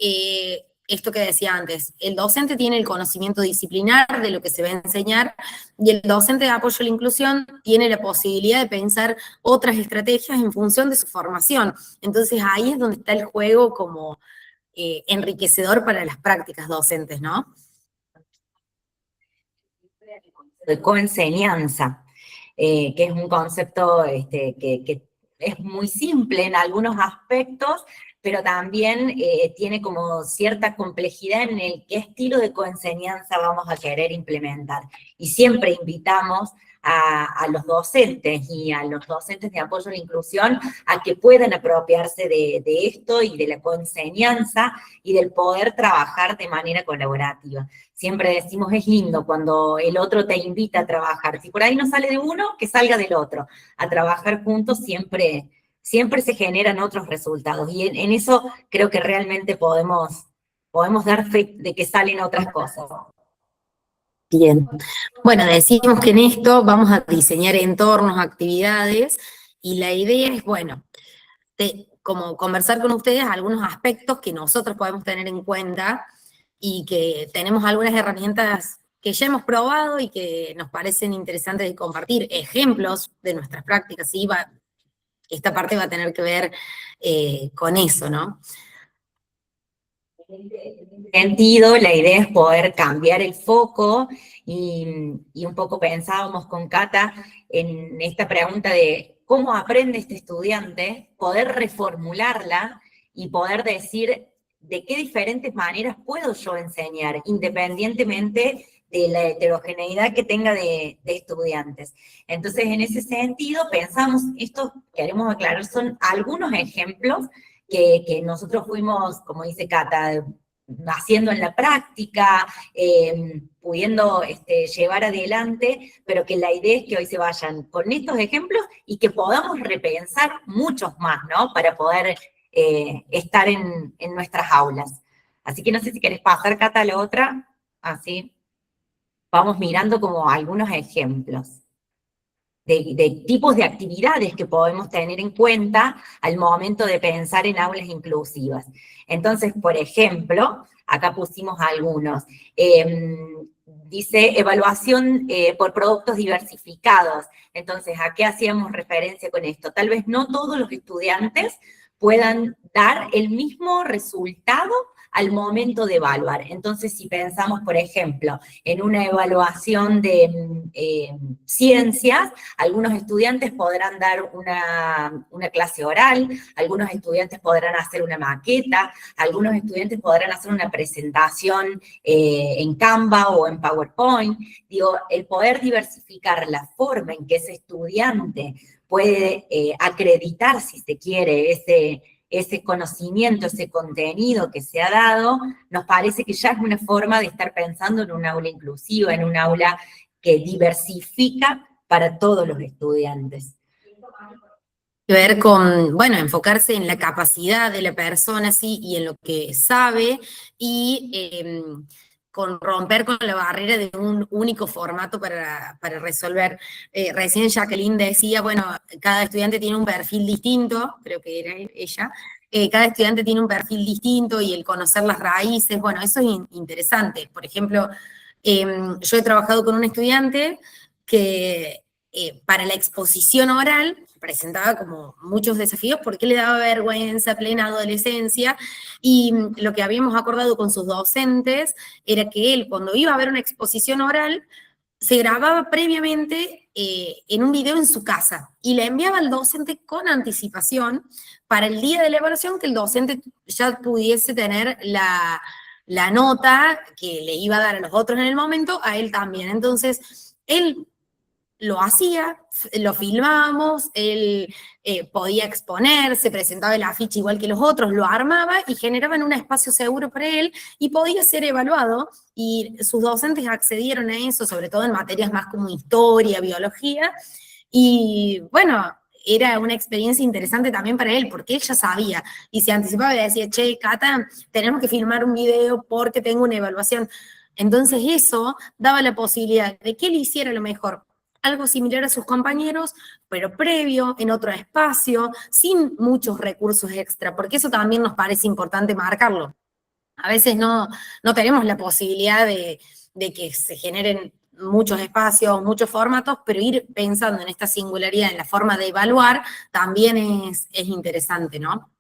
esto que decía antes, el docente tiene el conocimiento disciplinar de lo que se va a enseñar y el docente de apoyo a la inclusión tiene la posibilidad de pensar otras estrategias en función de su formación. Entonces ahí es donde está el juego como enriquecedor para las prácticas docentes, ¿no? De coenseñanza, que es un concepto que es muy simple en algunos aspectos, pero también tiene como cierta complejidad en el qué estilo de coenseñanza vamos a querer implementar. Y siempre invitamos a los docentes y a los docentes de apoyo a la inclusión a que puedan apropiarse de esto y de la coenseñanza y del poder trabajar de manera colaborativa. Siempre decimos, es lindo cuando el otro te invita a trabajar. Si por ahí no sale de uno, que salga del otro. A trabajar juntos siempre se generan otros resultados. Y en eso creo que realmente podemos dar fe de que salen otras cosas. Bien. Bueno, decimos que en esto vamos a diseñar entornos, actividades, y la idea es, bueno, como conversar con ustedes algunos aspectos que nosotros podemos tener en cuenta y que tenemos algunas herramientas que ya hemos probado y que nos parecen interesantes de compartir, ejemplos de nuestras prácticas, ¿sí? Esta parte va a tener que ver con eso, ¿no? En ese sentido, la idea es poder cambiar el foco y un poco pensábamos con Cata en esta pregunta de cómo aprende este estudiante, poder reformularla y poder decir de qué diferentes maneras puedo yo enseñar, independientemente de la heterogeneidad que tenga de estudiantes. Entonces, en ese sentido, pensamos, esto queremos aclarar, son algunos ejemplos que nosotros fuimos, como dice Cata, haciendo en la práctica, pudiendo llevar adelante, pero que la idea es que hoy se vayan con estos ejemplos y que podamos repensar muchos más, ¿no? Para poder estar en nuestras aulas. Así que no sé si querés pasar, Cata, a la otra, así vamos mirando como algunos ejemplos de tipos de actividades que podemos tener en cuenta al momento de pensar en aulas inclusivas. Entonces, por ejemplo, acá pusimos algunos. Dice evaluación por productos diversificados. Entonces, ¿a qué hacíamos referencia con esto? Tal vez no todos los estudiantes puedan dar el mismo resultado al momento de evaluar. Entonces, si pensamos, por ejemplo, en una evaluación de ciencias, algunos estudiantes podrán dar una clase oral, algunos estudiantes podrán hacer una maqueta, algunos estudiantes podrán hacer una presentación en Canva o en PowerPoint. Digo, el poder diversificar la forma en que ese estudiante puede acreditar, si se quiere, ese conocimiento, ese contenido que se ha dado, nos parece que ya es una forma de estar pensando en un aula inclusiva, en un aula que diversifica para todos los estudiantes. Ver con, bueno, enfocarse en la capacidad de la persona, sí, y en lo que sabe, y con romper con la barrera de un único formato para resolver. Recién Jacqueline decía, bueno, cada estudiante tiene un perfil distinto, creo que era ella, cada estudiante tiene un perfil distinto y el conocer las raíces, bueno, eso es interesante. Por ejemplo, yo he trabajado con un estudiante que para la exposición oral presentaba como muchos desafíos porque le daba vergüenza, plena adolescencia, y lo que habíamos acordado con sus docentes era que él, cuando iba a ver una exposición oral, se grababa previamente en un video en su casa y le enviaba al docente con anticipación para el día de la evaluación que el docente ya pudiese tener la nota que le iba a dar a los otros en el momento, a él también. Entonces, él lo hacía, lo filmábamos, él podía exponer, se presentaba el afiche igual que los otros, lo armaba y generaban un espacio seguro para él y podía ser evaluado, y sus docentes accedieron a eso, sobre todo en materias más como historia, biología, y bueno, era una experiencia interesante también para él, porque él ya sabía, y se anticipaba y decía, che, Cata, tenemos que filmar un video porque tengo una evaluación. Entonces eso daba la posibilidad de que él hiciera lo mejor, algo similar a sus compañeros, pero previo, en otro espacio, sin muchos recursos extra, porque eso también nos parece importante marcarlo. A veces no tenemos la posibilidad de que se generen muchos espacios, muchos formatos, pero ir pensando en esta singularidad, en la forma de evaluar, también es interesante, ¿no?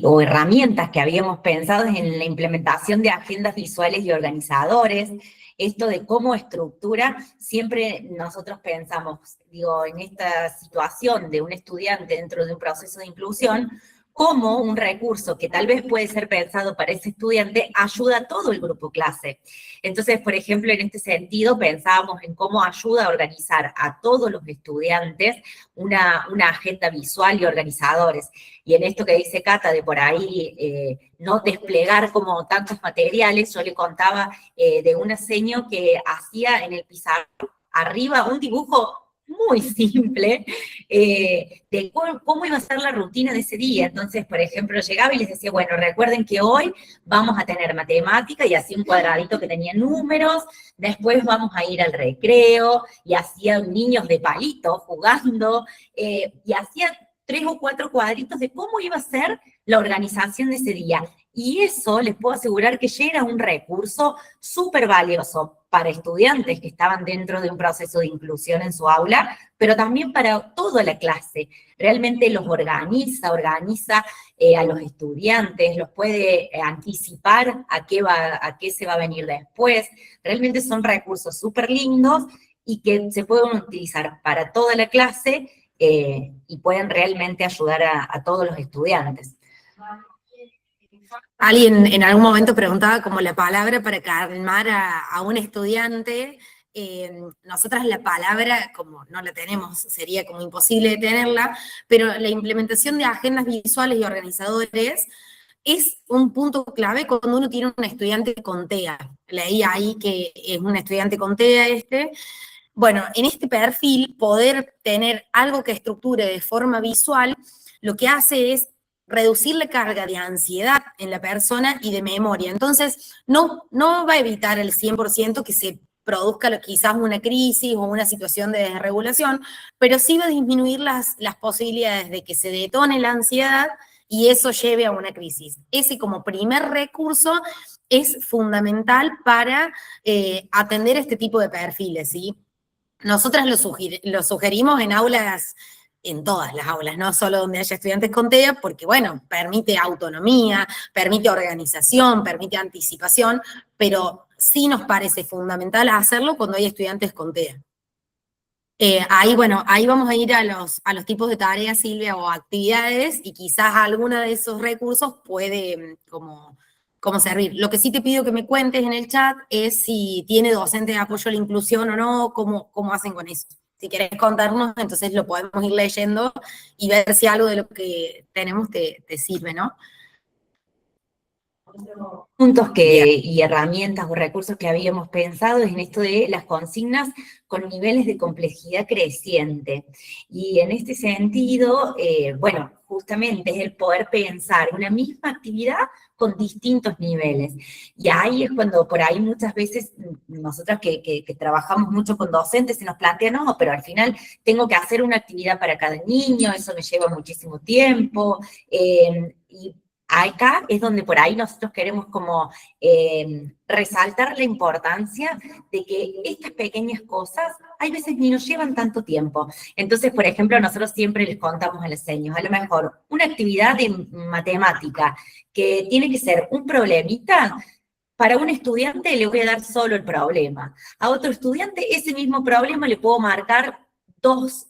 O herramientas que habíamos pensado en la implementación de agendas visuales y organizadores, esto de cómo estructura, siempre nosotros pensamos, digo, en esta situación de un estudiante dentro de un proceso de inclusión, cómo un recurso que tal vez puede ser pensado para ese estudiante ayuda a todo el grupo clase. Entonces, por ejemplo, en este sentido, pensábamos en cómo ayuda a organizar a todos los estudiantes una agenda visual y organizadores. Y en esto que dice Cata, de por ahí no desplegar como tantos materiales, yo le contaba de una seño que hacía en el pizarrón arriba un dibujo muy simple de cómo iba a ser la rutina de ese día. Entonces, por ejemplo, llegaba y les decía, bueno, recuerden que hoy vamos a tener matemática, y hacía un cuadradito que tenía números, después vamos a ir al recreo, y hacían niños de palito jugando, y hacía 3 o 4 cuadritos de cómo iba a ser la organización de ese día. Y eso les puedo asegurar que ya era un recurso súper valioso para estudiantes que estaban dentro de un proceso de inclusión en su aula, pero también para toda la clase. Realmente los organiza a los estudiantes, los puede anticipar a qué se va a venir después. Realmente son recursos súper lindos y que se pueden utilizar para toda la clase y pueden realmente ayudar a todos los estudiantes. Alguien en algún momento preguntaba como la palabra para calmar a un estudiante. Nosotras la palabra, como no la tenemos, sería como imposible de tenerla, pero la implementación de agendas visuales y organizadores es un punto clave cuando uno tiene un estudiante con TEA. Leí ahí que es un estudiante con TEA Bueno, en este perfil, poder tener algo que estructure de forma visual, lo que hace es reducir la carga de ansiedad en la persona y de memoria. Entonces, no va a evitar el 100% que se produzca quizás una crisis o una situación de desregulación, pero sí va a disminuir las posibilidades de que se detone la ansiedad y eso lleve a una crisis. Ese como primer recurso es fundamental para atender este tipo de perfiles, ¿sí? Nosotras lo sugerimos en aulas, en todas las aulas, no solo donde haya estudiantes con TEA, porque bueno, permite autonomía, permite organización, permite anticipación, pero sí nos parece fundamental hacerlo cuando hay estudiantes con TEA. Ahí vamos a ir a los tipos de tareas, Silvia, o actividades, y quizás alguno de esos recursos puede como servir. Lo que sí te pido que me cuentes en el chat es si tiene docente de apoyo a la inclusión o no, cómo hacen con eso. Si querés contarnos, entonces lo podemos ir leyendo y ver si algo de lo que tenemos te sirve, ¿no? Puntos y herramientas o recursos que habíamos pensado es en esto de las consignas con niveles de complejidad creciente. Y en este sentido, bueno, justamente es el poder pensar una misma actividad con distintos niveles. Y ahí es cuando por ahí muchas veces nosotras que trabajamos mucho con docentes se nos plantea, no, pero al final tengo que hacer una actividad para cada niño, eso me lleva muchísimo tiempo, y acá es donde por ahí nosotros queremos como resaltar la importancia de que estas pequeñas cosas hay veces ni nos llevan tanto tiempo. Entonces, por ejemplo, nosotros siempre les contamos a los seños, a lo mejor una actividad de matemática que tiene que ser un problemita, para un estudiante le voy a dar solo el problema. A otro estudiante ese mismo problema le puedo marcar 2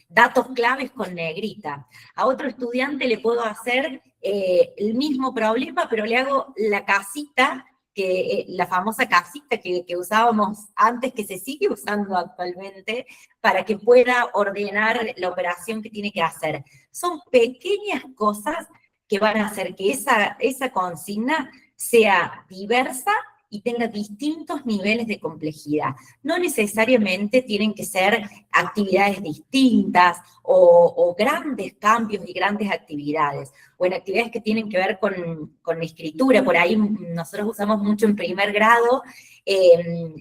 datos claves con negrita. A otro estudiante le puedo hacer el mismo problema, pero le hago la casita la famosa casita que usábamos antes, que se sigue usando actualmente, para que pueda ordenar la operación que tiene que hacer. Son pequeñas cosas que van a hacer que esa consigna sea diversa y tenga distintos niveles de complejidad. No necesariamente tienen que ser actividades distintas o grandes cambios y grandes actividades, o en actividades que tienen que ver con escritura. Por ahí nosotros usamos mucho en primer grado en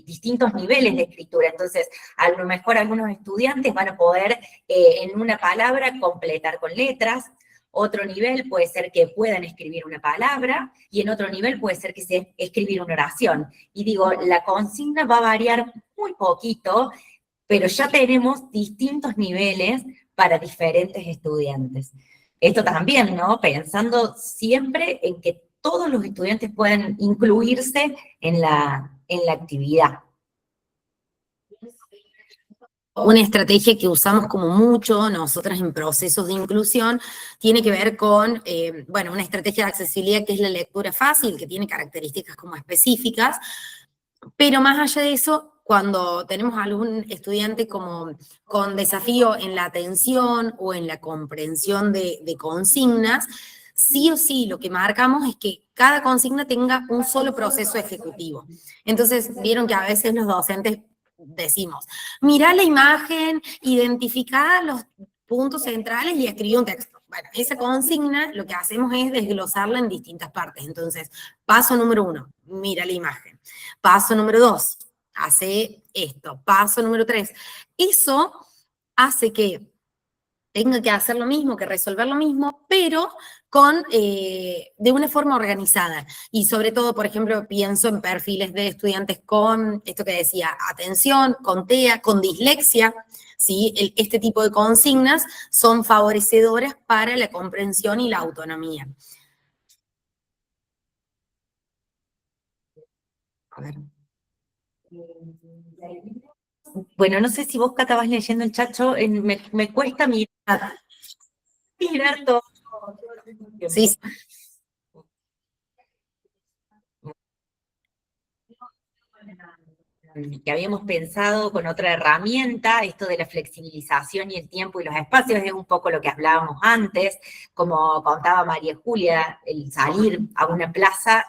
distintos niveles de escritura. Entonces, a lo mejor algunos estudiantes van a poder en una palabra completar con letras. Otro nivel puede ser que puedan escribir una palabra, y en otro nivel puede ser que sea escribir una oración. Y digo, la consigna va a variar muy poquito, pero ya tenemos distintos niveles para diferentes estudiantes. Esto también, ¿no? Pensando siempre en que todos los estudiantes puedan incluirse en la actividad. Una estrategia que usamos como mucho nosotras en procesos de inclusión tiene que ver con, bueno, una estrategia de accesibilidad que es la lectura fácil, que tiene características como específicas, pero más allá de eso, cuando tenemos algún estudiante como con desafío en la atención o en la comprensión de consignas, sí o sí lo que marcamos es que cada consigna tenga un solo proceso ejecutivo. Entonces, vieron que a veces los docentes decimos, mirá la imagen, identificá los puntos centrales y escribí un texto. Bueno, esa consigna lo que hacemos es desglosarla en distintas partes. Entonces, paso número 1, mira la imagen. Paso número 2, hace esto. Paso número 3. Eso hace que tenga que hacer lo mismo, que resolver lo mismo, pero de una forma organizada. Y sobre todo, por ejemplo, pienso en perfiles de estudiantes con, esto que decía, atención, con TEA, con dislexia, ¿sí? Este tipo de consignas son favorecedoras para la comprensión y la autonomía. A ver. Bueno, no sé si vos, Cata, vas leyendo el chat, me cuesta mirar todo. Sí. Que habíamos pensado con otra herramienta, esto de la flexibilización y el tiempo y los espacios, es un poco lo que hablábamos antes, como contaba María Julia, el salir a una plaza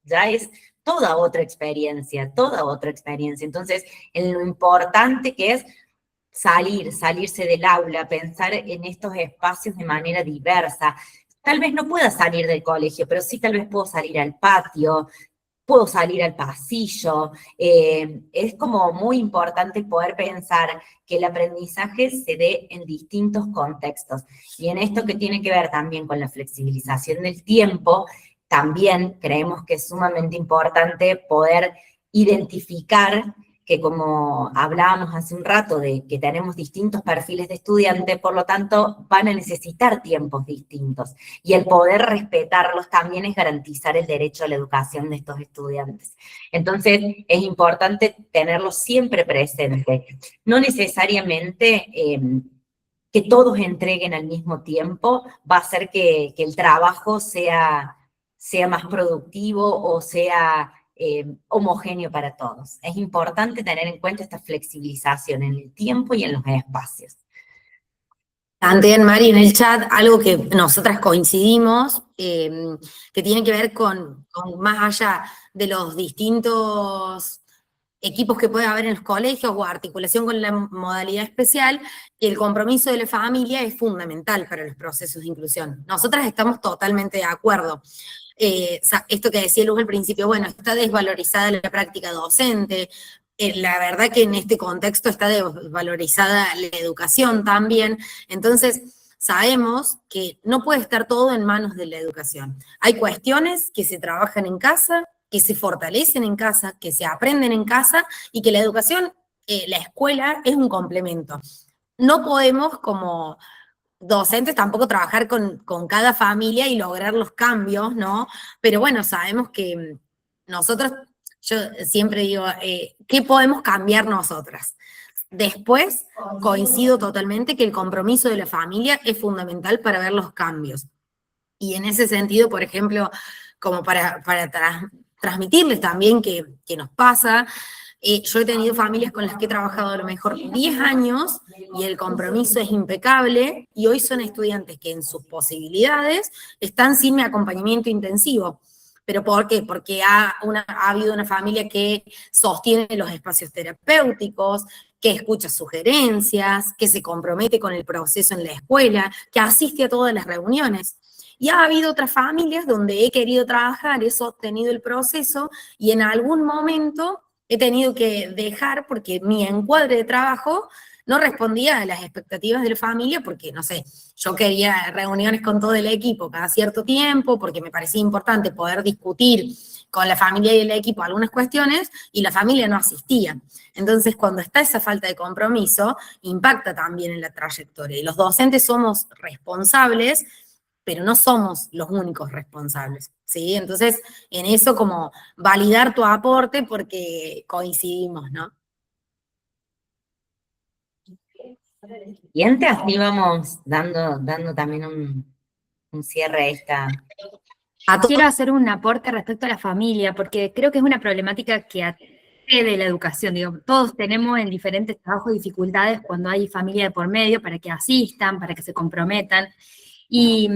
ya es toda otra experiencia. Entonces, en lo importante que es salirse del aula, pensar en estos espacios de manera diversa. Tal vez no pueda salir del colegio, pero sí tal vez puedo salir al patio, puedo salir al pasillo. Es como muy importante poder pensar que el aprendizaje se dé en distintos contextos. Y en esto que tiene que ver también con la flexibilización del tiempo, también creemos que es sumamente importante poder identificar que, como hablábamos hace un rato, de que tenemos distintos perfiles de estudiantes, por lo tanto van a necesitar tiempos distintos. Y el poder respetarlos también es garantizar el derecho a la educación de estos estudiantes. Entonces, es importante tenerlo siempre presente. No necesariamente que todos entreguen al mismo tiempo va a hacer que el trabajo sea más productivo o sea homogéneo para todos. Es importante tener en cuenta esta flexibilización en el tiempo y en los espacios. Plantean, Mari, en el chat algo que nosotras coincidimos, que tiene que ver con más allá de los distintos equipos que puede haber en los colegios o articulación con la modalidad especial, el compromiso de la familia es fundamental para los procesos de inclusión. Nosotras estamos totalmente de acuerdo. Esto que decía Luz al principio, bueno, está desvalorizada la práctica docente, la verdad que en este contexto está desvalorizada la educación también, entonces sabemos que no puede estar todo en manos de la educación. Hay cuestiones que se trabajan en casa, que se fortalecen en casa, que se aprenden en casa, y que la educación, la escuela, es un complemento. No podemos, como docentes, tampoco trabajar con cada familia y lograr los cambios, ¿no? Pero bueno, sabemos que nosotros, yo siempre digo, ¿qué podemos cambiar nosotras? Después, coincido totalmente que el compromiso de la familia es fundamental para ver los cambios. Y en ese sentido, por ejemplo, como para transmitirles también que nos pasa. Yo he tenido familias con las que he trabajado a lo mejor 10 años y el compromiso es impecable, y hoy son estudiantes que en sus posibilidades están sin mi acompañamiento intensivo. ¿Pero por qué? Porque ha habido una familia que sostiene los espacios terapéuticos, que escucha sugerencias, que se compromete con el proceso en la escuela, que asiste a todas las reuniones. Y ha habido otras familias donde he querido trabajar, he sostenido el proceso y en algún momento he tenido que dejar porque mi encuadre de trabajo no respondía a las expectativas de la familia porque, no sé, yo quería reuniones con todo el equipo cada cierto tiempo porque me parecía importante poder discutir con la familia y el equipo algunas cuestiones y la familia no asistía. Entonces, cuando está esa falta de compromiso, impacta también en la trayectoria. Y los docentes somos responsables, pero no somos los únicos responsables, ¿sí? Entonces, en eso como validar tu aporte porque coincidimos, ¿no? Y antes así vamos dando también un cierre a esta. Quiero hacer un aporte respecto a la familia, porque creo que es una problemática que de la educación, digo, todos tenemos en diferentes trabajos dificultades cuando hay familia de por medio para que asistan, para que se comprometan, y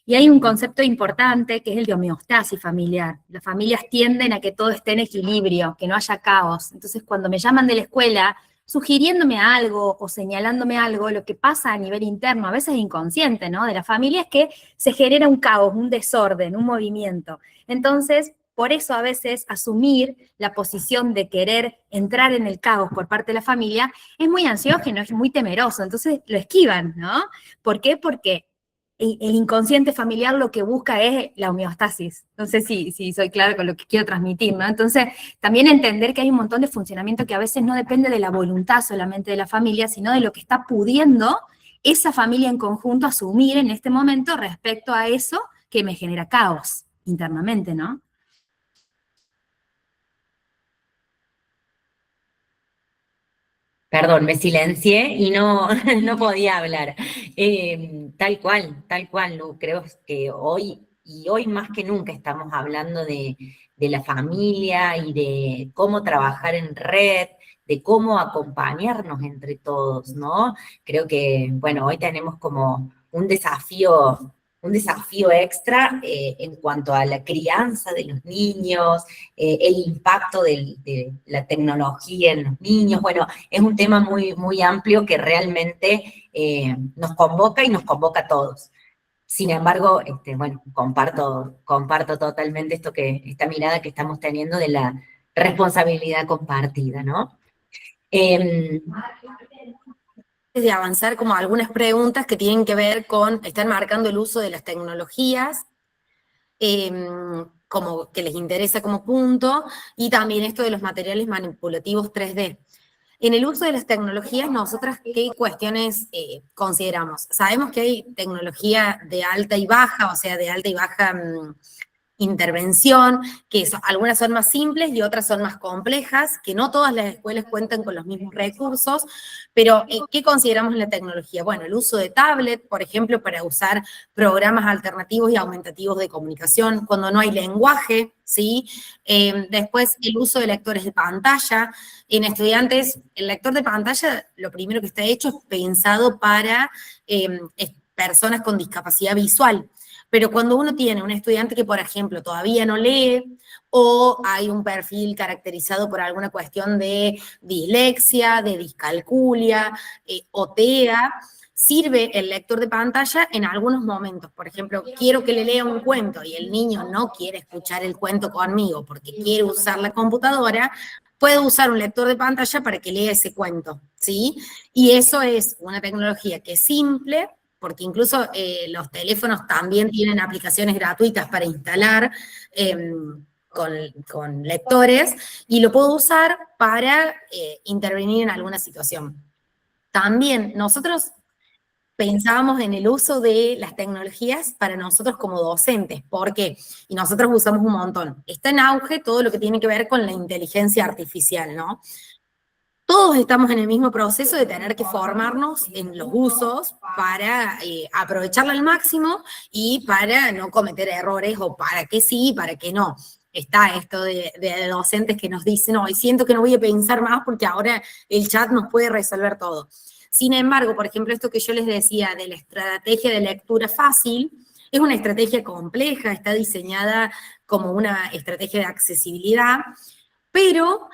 hay un concepto importante que es el de homeostasis familiar. Las familias tienden a que todo esté en equilibrio, que no haya caos. Entonces, cuando me llaman de la escuela, sugiriéndome algo o señalándome algo, lo que pasa a nivel interno, a veces inconsciente, ¿no? De la familia es que se genera un caos, un desorden, un movimiento. Entonces, por eso a veces asumir la posición de querer entrar en el caos por parte de la familia es muy ansiógeno, es muy temeroso, entonces lo esquivan, ¿no? ¿Por qué? Porque el inconsciente familiar lo que busca es la homeostasis. No sé si soy clara con lo que quiero transmitir, ¿no? Entonces, también entender que hay un montón de funcionamiento que a veces no depende de la voluntad solamente de la familia, sino de lo que está pudiendo esa familia en conjunto asumir en este momento respecto a eso que me genera caos internamente, ¿no? Perdón, me silencié y no, no podía hablar. Tal cual, Lu, creo que hoy más que nunca estamos hablando de la familia y de cómo trabajar en red, de cómo acompañarnos entre todos, ¿no? Creo que, bueno, hoy tenemos como un desafío extra en cuanto a la crianza de los niños, el impacto de la tecnología en los niños. Bueno, es un tema muy, muy amplio que realmente nos convoca y nos convoca a todos. Sin embargo, bueno, comparto totalmente esta mirada que estamos teniendo de la responsabilidad compartida, ¿no? De avanzar como algunas preguntas que tienen que ver con, están marcando el uso de las tecnologías, como que les interesa como punto, y también esto de los materiales manipulativos 3D. En el uso de las tecnologías, nosotras, ¿qué cuestiones consideramos? Sabemos que hay tecnología de alta y baja, o sea, de alta y baja intervención, que algunas son más simples y otras son más complejas, que no todas las escuelas cuentan con los mismos recursos, pero ¿qué consideramos en la tecnología? Bueno, el uso de tablet, por ejemplo, para usar programas alternativos y aumentativos de comunicación cuando no hay lenguaje, ¿sí? Después, el uso de lectores de pantalla. En estudiantes, el lector de pantalla, lo primero que está hecho es pensado para personas con discapacidad visual. Pero cuando uno tiene un estudiante que, por ejemplo, todavía no lee, o hay un perfil caracterizado por alguna cuestión de dislexia, de discalculia, o TEA, sirve el lector de pantalla en algunos momentos. Por ejemplo, quiero que le lea un cuento y el niño no quiere escuchar el cuento conmigo porque quiere usar la computadora, puedo usar un lector de pantalla para que lea ese cuento, ¿sí? Y eso es una tecnología que es simple, porque incluso los teléfonos también tienen aplicaciones gratuitas para instalar con lectores, y lo puedo usar para intervenir en alguna situación. También nosotros pensábamos en el uso de las tecnologías para nosotros como docentes. ¿Por qué? Y nosotros usamos un montón. Está en auge todo lo que tiene que ver con la inteligencia artificial, ¿no? Todos estamos en el mismo proceso de tener que formarnos en los usos para aprovecharla al máximo y para no cometer errores, o para qué sí, para qué no. está esto de docentes que nos dicen, no, y siento que no voy a pensar más porque ahora el chat nos puede resolver todo. Sin embargo, por ejemplo, esto que yo les decía de la estrategia de lectura fácil, es una estrategia compleja, está diseñada como una estrategia de accesibilidad, pero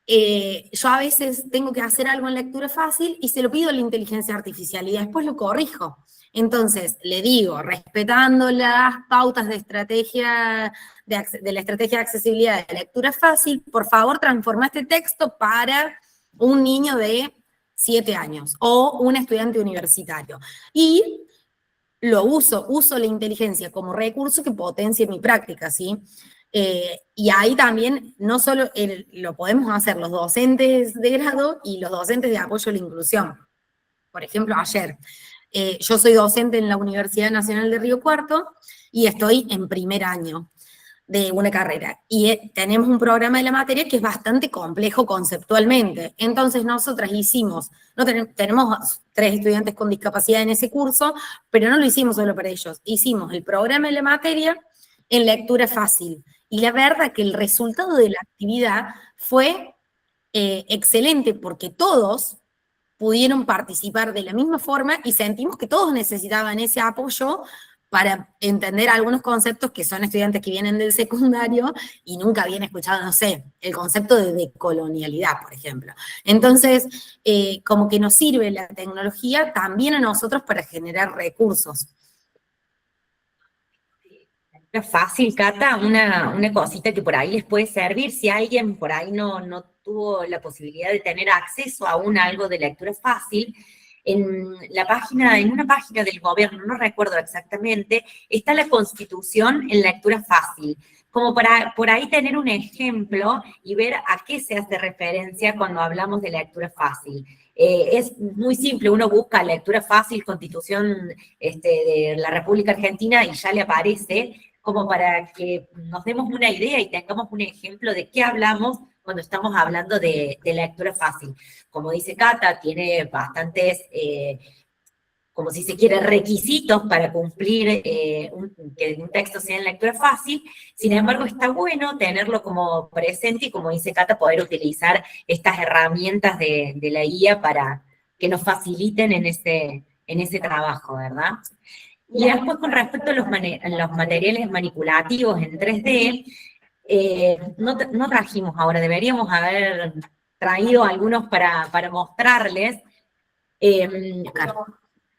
yo a veces tengo que hacer algo en lectura fácil y se lo pido a la inteligencia artificial y después lo corrijo. Entonces, le digo, respetando las pautas de estrategia, de la estrategia de accesibilidad de lectura fácil, por favor, transforma este texto para un niño de 7 años o un estudiante universitario. Y lo uso la inteligencia como recurso que potencie mi práctica, ¿sí? Y ahí también, no solo lo podemos hacer los docentes de grado y los docentes de apoyo a la inclusión. Por ejemplo, ayer, yo soy docente en la Universidad Nacional de Río Cuarto y estoy en primer año de una carrera. Y tenemos un programa de la materia que es bastante complejo conceptualmente. Entonces nosotras hicimos, tenemos 3 estudiantes con discapacidad en ese curso, pero no lo hicimos solo para ellos. Hicimos el programa de la materia en lectura fácil. Y la verdad que el resultado de la actividad fue excelente porque todos pudieron participar de la misma forma y sentimos que todos necesitaban ese apoyo para entender algunos conceptos que son estudiantes que vienen del secundario y nunca habían escuchado, no sé, el concepto de decolonialidad, por ejemplo. Entonces, como que nos sirve la tecnología también a nosotros para generar recursos. Fácil, Cata, una cosita que por ahí les puede servir, si alguien por ahí no tuvo la posibilidad de tener acceso aún a algo de lectura fácil, en una página del gobierno, no recuerdo exactamente, está la Constitución en lectura fácil, como para por ahí tener un ejemplo y ver a qué se hace referencia cuando hablamos de lectura fácil. Es muy simple, uno busca lectura fácil, Constitución de la República Argentina y ya le aparece, como para que nos demos una idea y tengamos un ejemplo de qué hablamos cuando estamos hablando de lectura fácil. Como dice Cata, tiene bastantes, como si se quiere, requisitos para cumplir que un texto sea en lectura fácil. Sin embargo, está bueno tenerlo como presente y, como dice Cata, poder utilizar estas herramientas de la guía para que nos faciliten en ese trabajo, ¿verdad? Y después, con respecto a los materiales manipulativos en 3D, no trajimos ahora, deberíamos haber traído algunos para mostrarles. En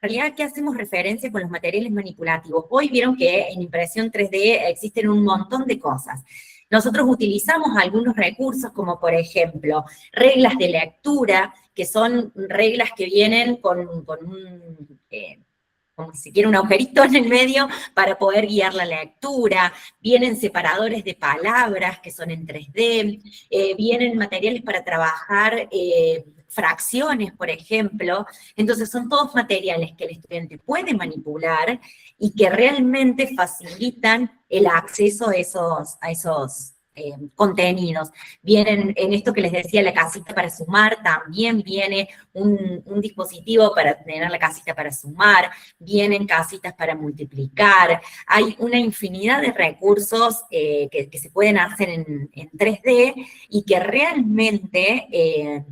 realidad, ¿qué hacemos referencia con los materiales manipulativos? Hoy vieron que en impresión 3D existen un montón de cosas. Nosotros utilizamos algunos recursos, como por ejemplo, reglas de lectura, que son reglas que vienen con un... como si quiere un agujerito en el medio para poder guiar la lectura, vienen separadores de palabras que son en 3D, vienen materiales para trabajar fracciones, por ejemplo. Entonces son todos materiales que el estudiante puede manipular y que realmente facilitan el acceso a esos contenidos. Vienen, en esto que les decía, la casita para sumar, también viene un dispositivo para tener la casita para sumar, vienen casitas para multiplicar, hay una infinidad de recursos que se pueden hacer en 3D y que realmente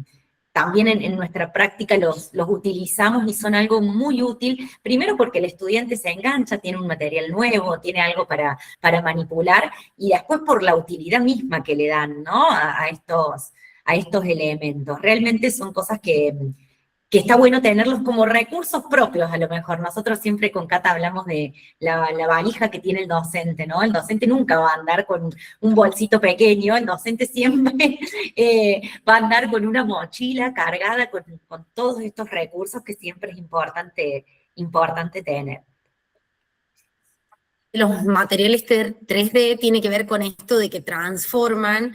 también en nuestra práctica los utilizamos y son algo muy útil, primero porque el estudiante se engancha, tiene un material nuevo, tiene algo para manipular, y después por la utilidad misma que le dan, ¿no? a estos elementos. Realmente son cosas que está bueno tenerlos como recursos propios, a lo mejor. Nosotros siempre con Cata hablamos de la valija que tiene el docente, ¿no? El docente nunca va a andar con un bolsito pequeño, el docente siempre va a andar con una mochila cargada con todos estos recursos que siempre es importante tener. Los materiales 3D tienen que ver con esto de que transforman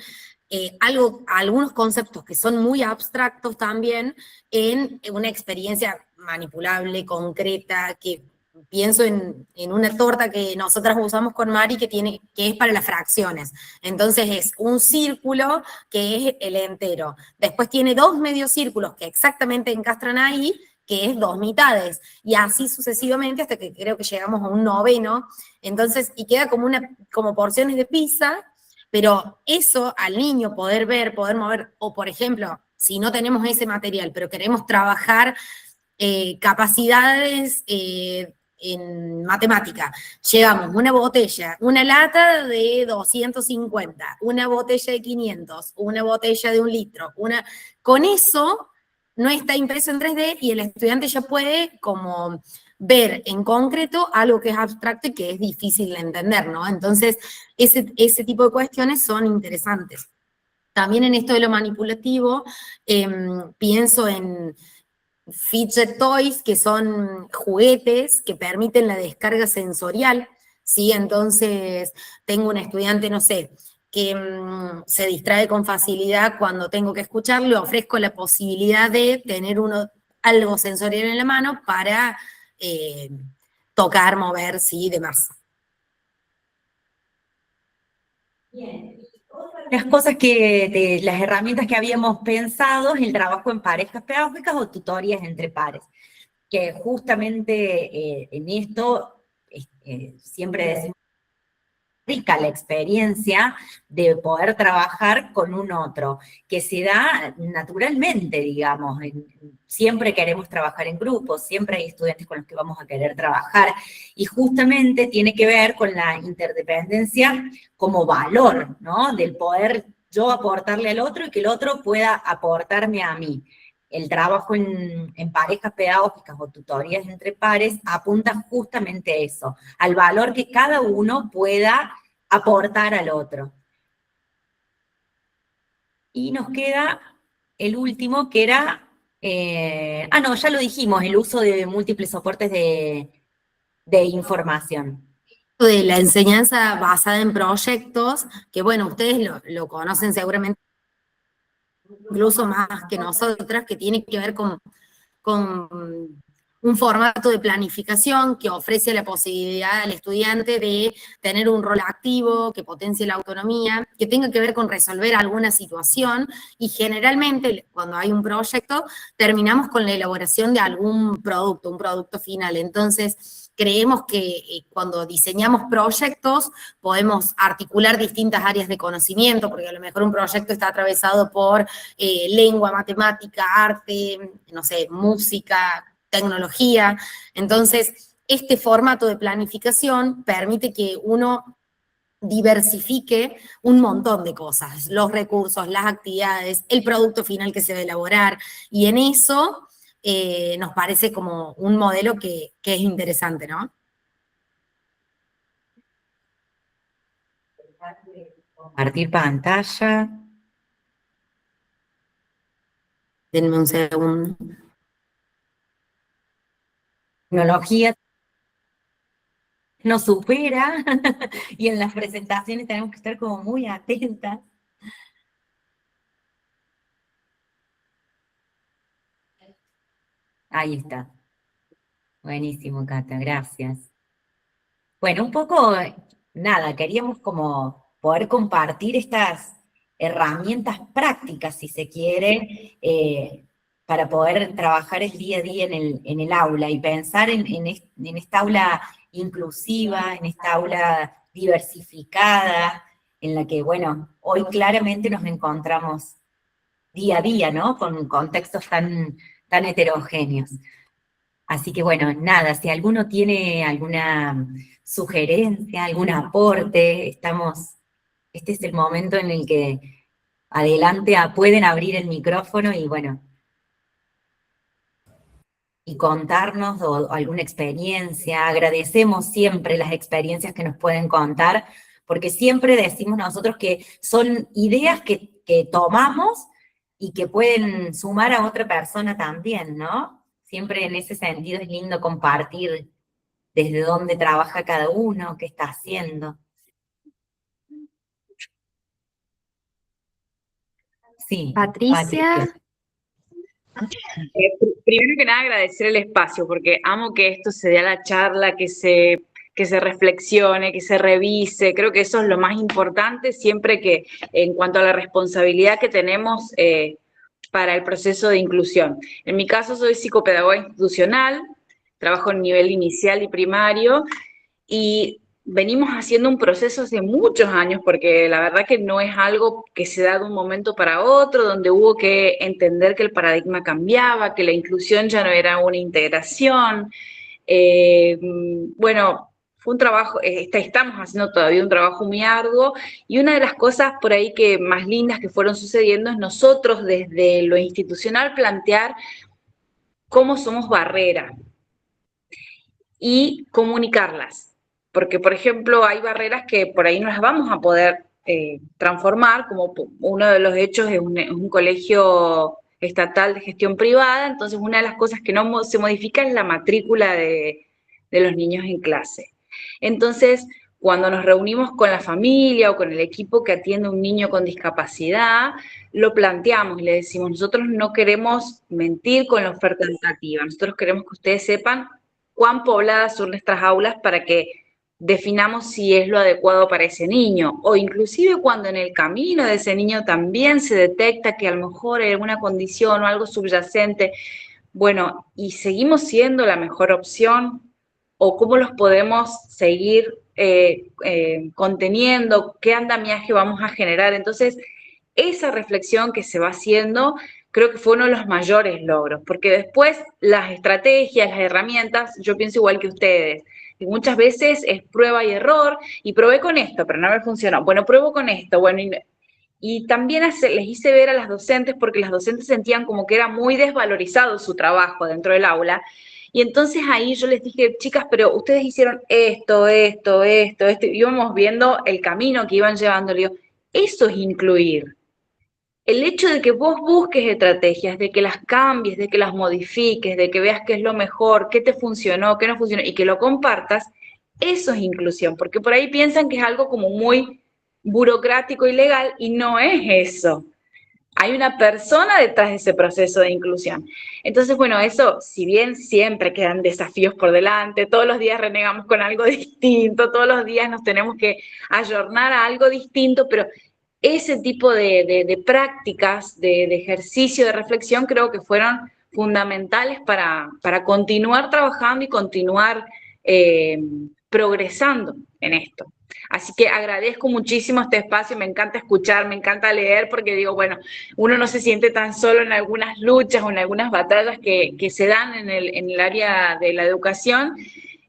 algunos conceptos que son muy abstractos también en una experiencia manipulable, concreta, que pienso en una torta que nosotras usamos con Mari que es para las fracciones. Entonces es un círculo que es el entero. Después tiene 2 medios círculos que exactamente encastran ahí, que es 2 mitades, y así sucesivamente hasta que creo que llegamos a un 9º, entonces, y queda como porciones de pizza, Pero eso al niño poder ver, poder mover, o por ejemplo, si no tenemos ese material, pero queremos trabajar capacidades en matemática, llevamos una botella, una lata de 250, una botella de 500, una botella de 1 litro, con eso no está impreso en 3D y el estudiante ya puede como ver en concreto algo que es abstracto y que es difícil de entender, ¿no? Entonces, ese tipo de cuestiones son interesantes. También en esto de lo manipulativo, pienso en fidget toys, que son juguetes que permiten la descarga sensorial, ¿sí? Entonces, tengo un estudiante, no sé, que se distrae con facilidad cuando tengo que escuchar, le ofrezco la posibilidad de tener algo sensorial en la mano para tocar, mover, sí, y demás. Bien. Las cosas de las herramientas que habíamos pensado es el trabajo en parejas pedagógicas o tutorías entre pares, que justamente en esto siempre decimos rica la experiencia de poder trabajar con un otro, que se da naturalmente, digamos. Siempre queremos trabajar en grupos, siempre hay estudiantes con los que vamos a querer trabajar, y justamente tiene que ver con la interdependencia como valor, ¿no? Del poder yo aportarle al otro y que el otro pueda aportarme a mí. El trabajo en parejas pedagógicas o tutorías entre pares apunta justamente a eso, al valor que cada uno pueda aportar al otro. Y nos queda el último, que era, no, ya lo dijimos, el uso de múltiples soportes de información. De la enseñanza basada en proyectos, que bueno, ustedes lo conocen seguramente incluso más que nosotras, que tiene que ver con un formato de planificación que ofrece la posibilidad al estudiante de tener un rol activo, que potencie la autonomía, que tenga que ver con resolver alguna situación, y generalmente cuando hay un proyecto terminamos con la elaboración de algún producto, un producto final. Entonces, creemos que cuando diseñamos proyectos podemos articular distintas áreas de conocimiento, porque a lo mejor un proyecto está atravesado por lengua, matemática, arte, no sé, música, tecnología. Entonces, este formato de planificación permite que uno diversifique un montón de cosas, los recursos, las actividades, el producto final que se va a elaborar, y en eso nos parece como un modelo que es interesante, ¿no? Compartir pantalla. Denme un segundo. Tecnología nos supera y en las presentaciones tenemos que estar como muy atentas. Ahí está. Buenísimo, Cata, gracias. Bueno, un poco, nada, queríamos como poder compartir estas herramientas prácticas, si se quiere, para poder trabajar el día a día en el aula y pensar en esta aula inclusiva, en esta aula diversificada, en la que, bueno, hoy claramente nos encontramos día a día, ¿no? Con contextos tan heterogéneos. Así que, bueno, nada, si alguno tiene alguna sugerencia, algún aporte, este es el momento en el que adelante pueden abrir el micrófono y, bueno, y contarnos alguna experiencia. Agradecemos siempre las experiencias que nos pueden contar, porque siempre decimos nosotros que son ideas que tomamos y que pueden sumar a otra persona también, ¿no? Siempre en ese sentido es lindo compartir desde dónde trabaja cada uno, qué está haciendo. Sí, Patricia. Primero que nada agradecer el espacio, porque amo que esto se dé a la charla, que se reflexione, que se revise. Creo que eso es lo más importante siempre que, en cuanto a la responsabilidad que tenemos para el proceso de inclusión. En mi caso soy psicopedagoga institucional, trabajo en nivel inicial y primario, y venimos haciendo un proceso hace muchos años, porque la verdad que no es algo que se da de un momento para otro, donde hubo que entender que el paradigma cambiaba, que la inclusión ya no era una integración. Bueno, fue un trabajo, estamos haciendo todavía un trabajo muy arduo, y una de las cosas por ahí que más lindas que fueron sucediendo es nosotros desde lo institucional plantear cómo somos barrera y comunicarlas. Porque, por ejemplo, hay barreras que por ahí no las vamos a poder transformar, como uno de los hechos es un colegio estatal de gestión privada, entonces una de las cosas que no se modifica es la matrícula de los niños en clase. Entonces, cuando nos reunimos con la familia o con el equipo que atiende a un niño con discapacidad, lo planteamos y le decimos, nosotros no queremos mentir con la oferta educativa, nosotros queremos que ustedes sepan cuán pobladas son nuestras aulas para que definamos si es lo adecuado para ese niño, o inclusive cuando en el camino de ese niño también se detecta que a lo mejor hay alguna condición o algo subyacente, bueno, ¿y seguimos siendo la mejor opción? ¿O cómo los podemos seguir conteniendo? ¿Qué andamiaje vamos a generar? Entonces, esa reflexión que se va haciendo creo que fue uno de los mayores logros, porque después las estrategias, las herramientas, yo pienso igual que ustedes, y muchas veces es prueba y error, y probé con esto, pero no me funcionó. Bueno, pruebo con esto, bueno, y también les hice ver a las docentes, porque las docentes sentían como que era muy desvalorizado su trabajo dentro del aula, y entonces ahí yo les dije, chicas, pero ustedes hicieron esto, esto, esto, esto, y íbamos viendo el camino que iban llevando. Le digo, eso es incluir. El hecho de que vos busques estrategias, de que las cambies, de que las modifiques, de que veas qué es lo mejor, qué te funcionó, qué no funcionó, y que lo compartas, eso es inclusión, porque por ahí piensan que es algo como muy burocrático y legal, y no es eso. Hay una persona detrás de ese proceso de inclusión. Entonces, bueno, eso, si bien siempre quedan desafíos por delante, todos los días renegamos con algo distinto, todos los días nos tenemos que ayornar a algo distinto, pero ese tipo de prácticas, de ejercicio, de reflexión, creo que fueron fundamentales para continuar trabajando y continuar progresando en esto. Así que agradezco muchísimo este espacio, me encanta escuchar, me encanta leer, porque digo, bueno, uno no se siente tan solo en algunas luchas o en algunas batallas que se dan en el área de la educación,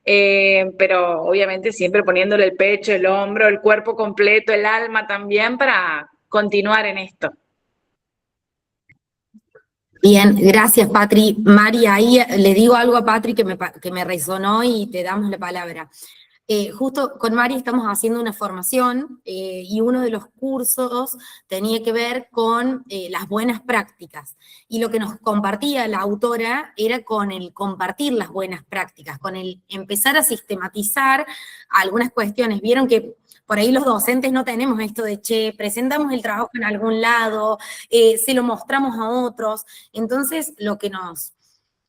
pero obviamente siempre poniéndole el pecho, el hombro, el cuerpo completo, el alma también para continuar en esto. Bien, gracias Patri. Mari, ahí le digo algo a Patri que me resonó y te damos la palabra. Justo con Mari estamos haciendo una formación y uno de los cursos tenía que ver con las buenas prácticas. Y lo que nos compartía la autora era con el compartir las buenas prácticas, con el empezar a sistematizar algunas cuestiones. Vieron que por ahí los docentes no tenemos esto de, che, presentamos el trabajo en algún lado, se lo mostramos a otros. Entonces,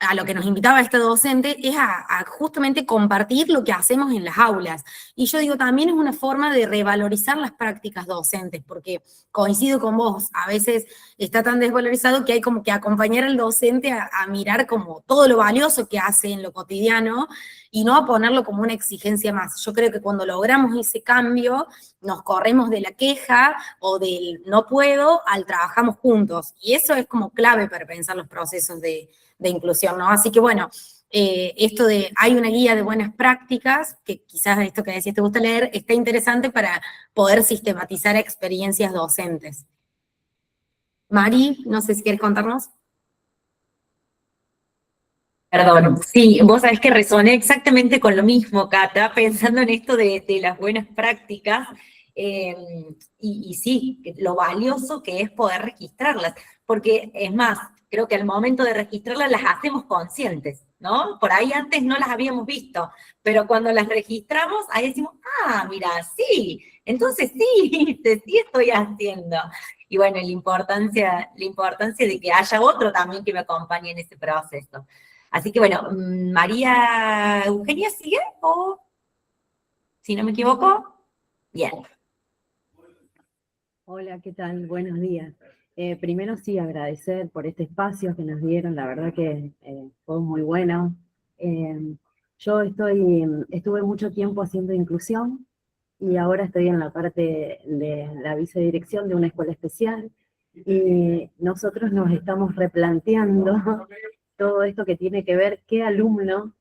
a lo que nos invitaba esta docente es a justamente compartir lo que hacemos en las aulas. Y yo digo, también es una forma de revalorizar las prácticas docentes, porque coincido con vos, a veces está tan desvalorizado que hay como que acompañar al docente a mirar como todo lo valioso que hace en lo cotidiano y no a ponerlo como una exigencia más. Yo creo que cuando logramos ese cambio, nos corremos de la queja o del no puedo al trabajamos juntos. Y eso es como clave para pensar los procesos de inclusión, ¿no? Así que bueno, esto de, hay una guía de buenas prácticas, que quizás esto que decías te gusta leer, está interesante para poder sistematizar experiencias docentes. Mari, no sé si quieres contarnos. Perdón, sí, vos sabés que resoné exactamente con lo mismo, Cata, pensando en esto de las buenas prácticas, y sí, lo valioso que es poder registrarlas, porque es más, creo que al momento de registrarlas las hacemos conscientes, ¿no? Por ahí antes no las habíamos visto, pero cuando las registramos, ahí decimos, ah, mira, sí, entonces sí, sí estoy haciendo. Y bueno, la importancia de que haya otro también que me acompañe en ese proceso. Así que bueno, María Eugenia, ¿sigue? ¿O si no me equivoco? Bien. Hola, ¿qué tal? Buenos días. Primero sí, agradecer por este espacio que nos dieron, la verdad que fue muy bueno. Yo estuve mucho tiempo haciendo inclusión y ahora estoy en la parte de la vicedirección de una escuela especial y nosotros nos estamos replanteando todo esto que tiene que ver qué alumno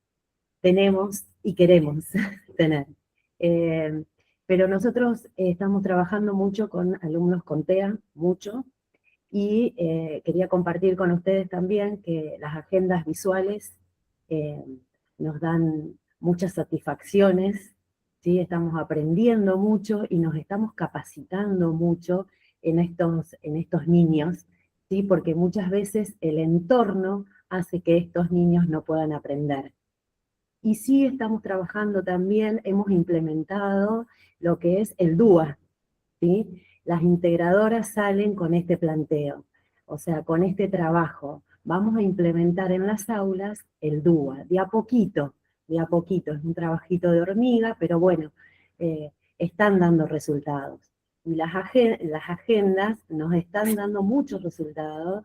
tenemos y queremos tener. Pero nosotros estamos trabajando mucho con alumnos con TEA, mucho, y quería compartir con ustedes también que las agendas visuales nos dan muchas satisfacciones, ¿sí? Estamos aprendiendo mucho y nos estamos capacitando mucho en estos niños, ¿sí? Porque muchas veces el entorno hace que estos niños no puedan aprender. Y sí estamos trabajando también, hemos implementado lo que es el DUA, ¿sí? Las integradoras salen con este planteo, o sea, con este trabajo. Vamos a implementar en las aulas el DUA, de a poquito, es un trabajito de hormiga, pero bueno, están dando resultados. Y las agendas nos están dando muchos resultados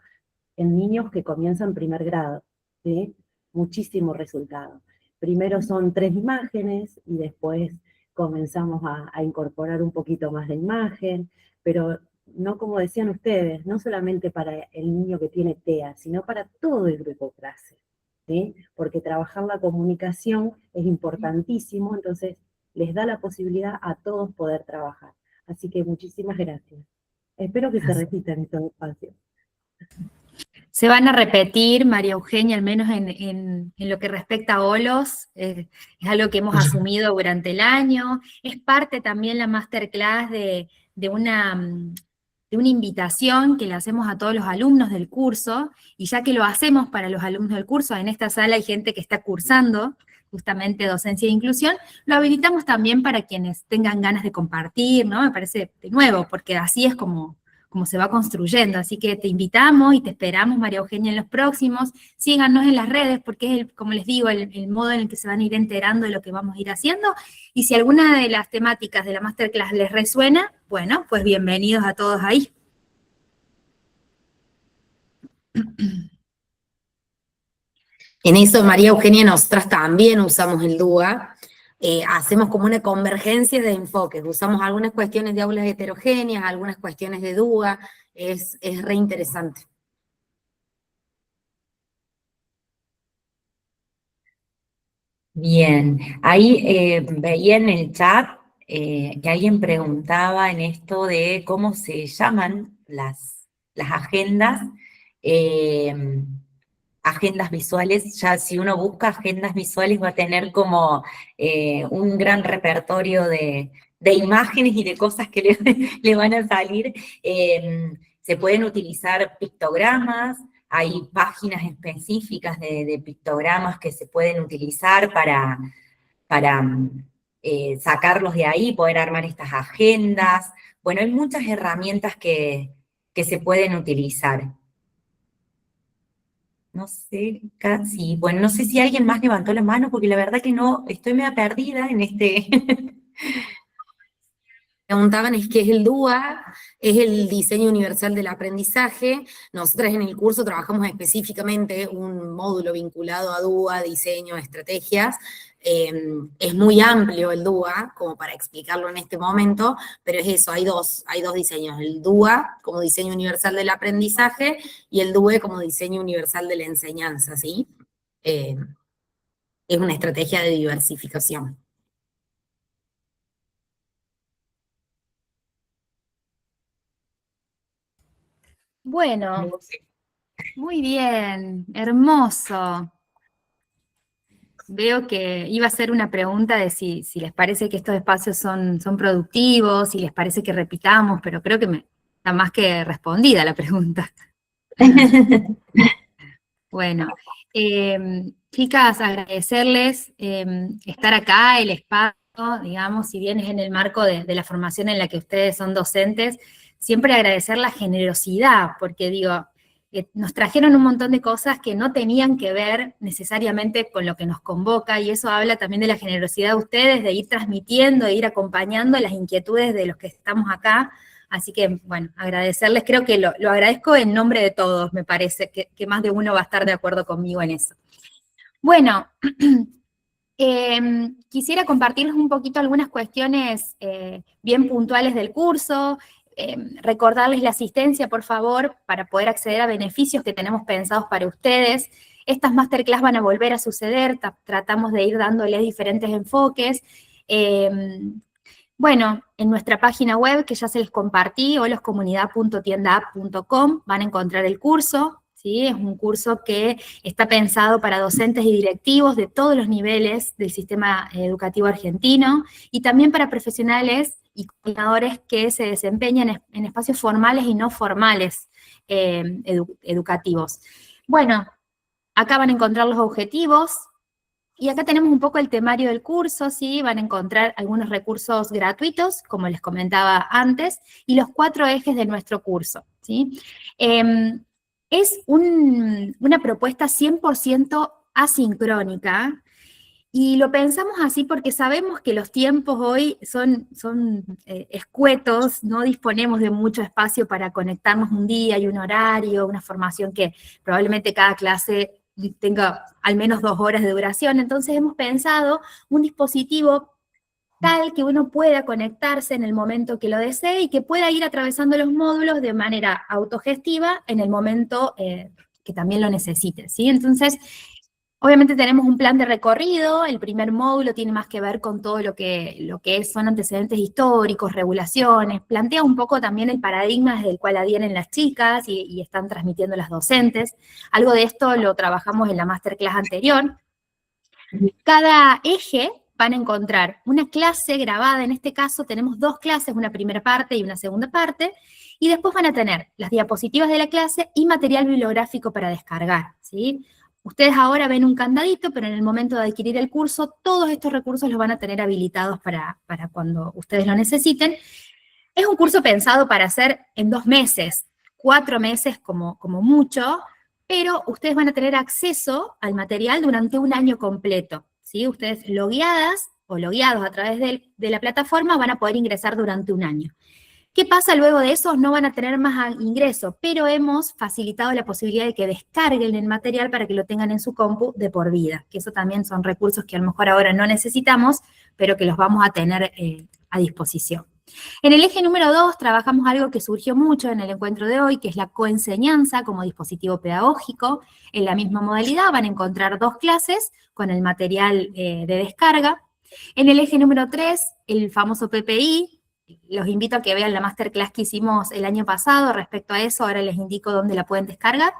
en niños que comienzan primer grado, ¿sí? Muchísimos resultados. Primero son 3 imágenes y después comenzamos a incorporar un poquito más de imagen, pero no como decían ustedes, no solamente para el niño que tiene TEA, sino para todo el grupo clase, ¿sí? Porque trabajar la comunicación es importantísimo, entonces les da la posibilidad a todos poder trabajar. Así que muchísimas gracias. Espero que se repitan estos espacios. Se van a repetir, María Eugenia, al menos en lo que respecta a OLOS, es algo que hemos asumido durante el año, es parte también la masterclass de una invitación que le hacemos a todos los alumnos del curso, y ya que lo hacemos para los alumnos del curso, en esta sala hay gente que está cursando justamente docencia e inclusión, lo habilitamos también para quienes tengan ganas de compartir, ¿no? Me parece de nuevo, porque así es como se va construyendo, así que te invitamos y te esperamos, María Eugenia, en los próximos. Síganos en las redes, porque es, como les digo, el modo en el que se van a ir enterando de lo que vamos a ir haciendo, y si alguna de las temáticas de la masterclass les resuena, bueno, pues bienvenidos a todos ahí. En eso, María Eugenia, nosotras también usamos el DUA, hacemos como una convergencia de enfoques, usamos algunas cuestiones de aulas heterogéneas, algunas cuestiones de DUA, es re interesante. Bien, ahí veía en el chat que alguien preguntaba en esto de cómo se llaman las agendas, agendas visuales. Ya si uno busca agendas visuales va a tener como un gran repertorio de imágenes y de cosas que le van a salir. Se pueden utilizar pictogramas, hay páginas específicas de pictogramas que se pueden utilizar para sacarlos de ahí, poder armar estas agendas. Bueno, hay muchas herramientas que se pueden utilizar. No sé, casi, bueno, no sé si alguien más levantó la mano, porque la verdad que no, estoy media perdida en este... Preguntaban es qué es el DUA, es el diseño universal del aprendizaje. Nosotras en el curso trabajamos específicamente un módulo vinculado a DUA, diseño, estrategias. Es muy amplio el DUA, como para explicarlo en este momento, pero es eso, hay dos diseños, el DUA como diseño universal del aprendizaje y el DUE como diseño universal de la enseñanza, ¿sí? Es una estrategia de diversificación. Bueno, muy bien, hermoso. Veo que iba a ser una pregunta de si les parece que estos espacios son productivos, si les parece que repitamos, pero creo que está más que respondida la pregunta. Bueno, chicas, agradecerles estar acá, el espacio, digamos, si bien es en el marco de la formación en la que ustedes son docentes, siempre agradecer la generosidad, porque digo, nos trajeron un montón de cosas que no tenían que ver necesariamente con lo que nos convoca, y eso habla también de la generosidad de ustedes, de ir transmitiendo, de ir acompañando las inquietudes de los que estamos acá. Así que, bueno, agradecerles, creo que lo agradezco en nombre de todos, me parece, que más de uno va a estar de acuerdo conmigo en eso. Bueno, Quisiera compartirles un poquito algunas cuestiones bien puntuales del curso, recordarles la asistencia, por favor, para poder acceder a beneficios que tenemos pensados para ustedes. Estas masterclass van a volver a suceder, tratamos de ir dándoles diferentes enfoques. Bueno, en nuestra página web, que ya se les compartí, oloscomunidad.tiendaapp.com, van a encontrar el curso, ¿sí? Es un curso que está pensado para docentes y directivos de todos los niveles del sistema educativo argentino, y también para profesionales y coordinadores que se desempeñan en espacios formales y no formales educativos. Bueno, acá van a encontrar los objetivos, y acá tenemos un poco el temario del curso, ¿sí? Van a encontrar algunos recursos gratuitos, como les comentaba antes, y los 4 ejes de nuestro curso, ¿sí? Es una propuesta 100% asincrónica, y lo pensamos así porque sabemos que los tiempos hoy son escuetos, no disponemos de mucho espacio para conectarnos un día y un horario, una formación que probablemente cada clase tenga al menos 2 horas de duración. Entonces hemos pensado un dispositivo tal que uno pueda conectarse en el momento que lo desee y que pueda ir atravesando los módulos de manera autogestiva en el momento que también lo necesite, ¿sí? Entonces, obviamente tenemos un plan de recorrido. El primer módulo tiene más que ver con todo lo que son antecedentes históricos, regulaciones, plantea un poco también el paradigma desde el cual adhieren las chicas y están transmitiendo las docentes. Algo de esto lo trabajamos en la masterclass anterior. Cada eje van a encontrar una clase grabada. En este caso tenemos 2 clases, una primera parte y una segunda parte, y después van a tener las diapositivas de la clase y material bibliográfico para descargar, ¿sí? Ustedes ahora ven un candadito, pero en el momento de adquirir el curso, todos estos recursos los van a tener habilitados para cuando ustedes lo necesiten. Es un curso pensado para hacer en 2 meses, 4 meses como mucho, pero ustedes van a tener acceso al material durante un año completo, ¿sí? Ustedes logueadas o logueados a través de la plataforma van a poder ingresar durante un año. ¿Qué pasa luego de eso? No van a tener más ingreso, pero hemos facilitado la posibilidad de que descarguen el material para que lo tengan en su compu de por vida, que eso también son recursos que a lo mejor ahora no necesitamos, pero que los vamos a tener a disposición. En el eje número 2 trabajamos algo que surgió mucho en el encuentro de hoy, que es la coenseñanza como dispositivo pedagógico. En la misma modalidad van a encontrar 2 clases con el material de descarga. En el eje número 3, el famoso PPI. Los invito a que vean la masterclass que hicimos el año pasado respecto a eso, ahora les indico dónde la pueden descargar.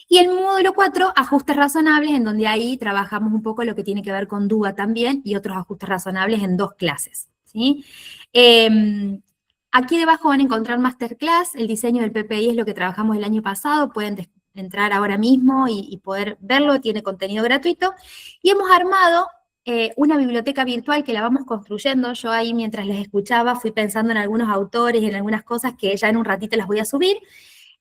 Y el módulo 4, ajustes razonables, en donde ahí trabajamos un poco lo que tiene que ver con DUA también, y otros ajustes razonables en 2 clases, ¿sí? Aquí debajo van a encontrar masterclass, el diseño del PPI es lo que trabajamos el año pasado, pueden entrar ahora mismo y poder verlo, tiene contenido gratuito, y hemos armado una biblioteca virtual que la vamos construyendo. Yo ahí mientras les escuchaba fui pensando en algunos autores y en algunas cosas que ya en un ratito las voy a subir.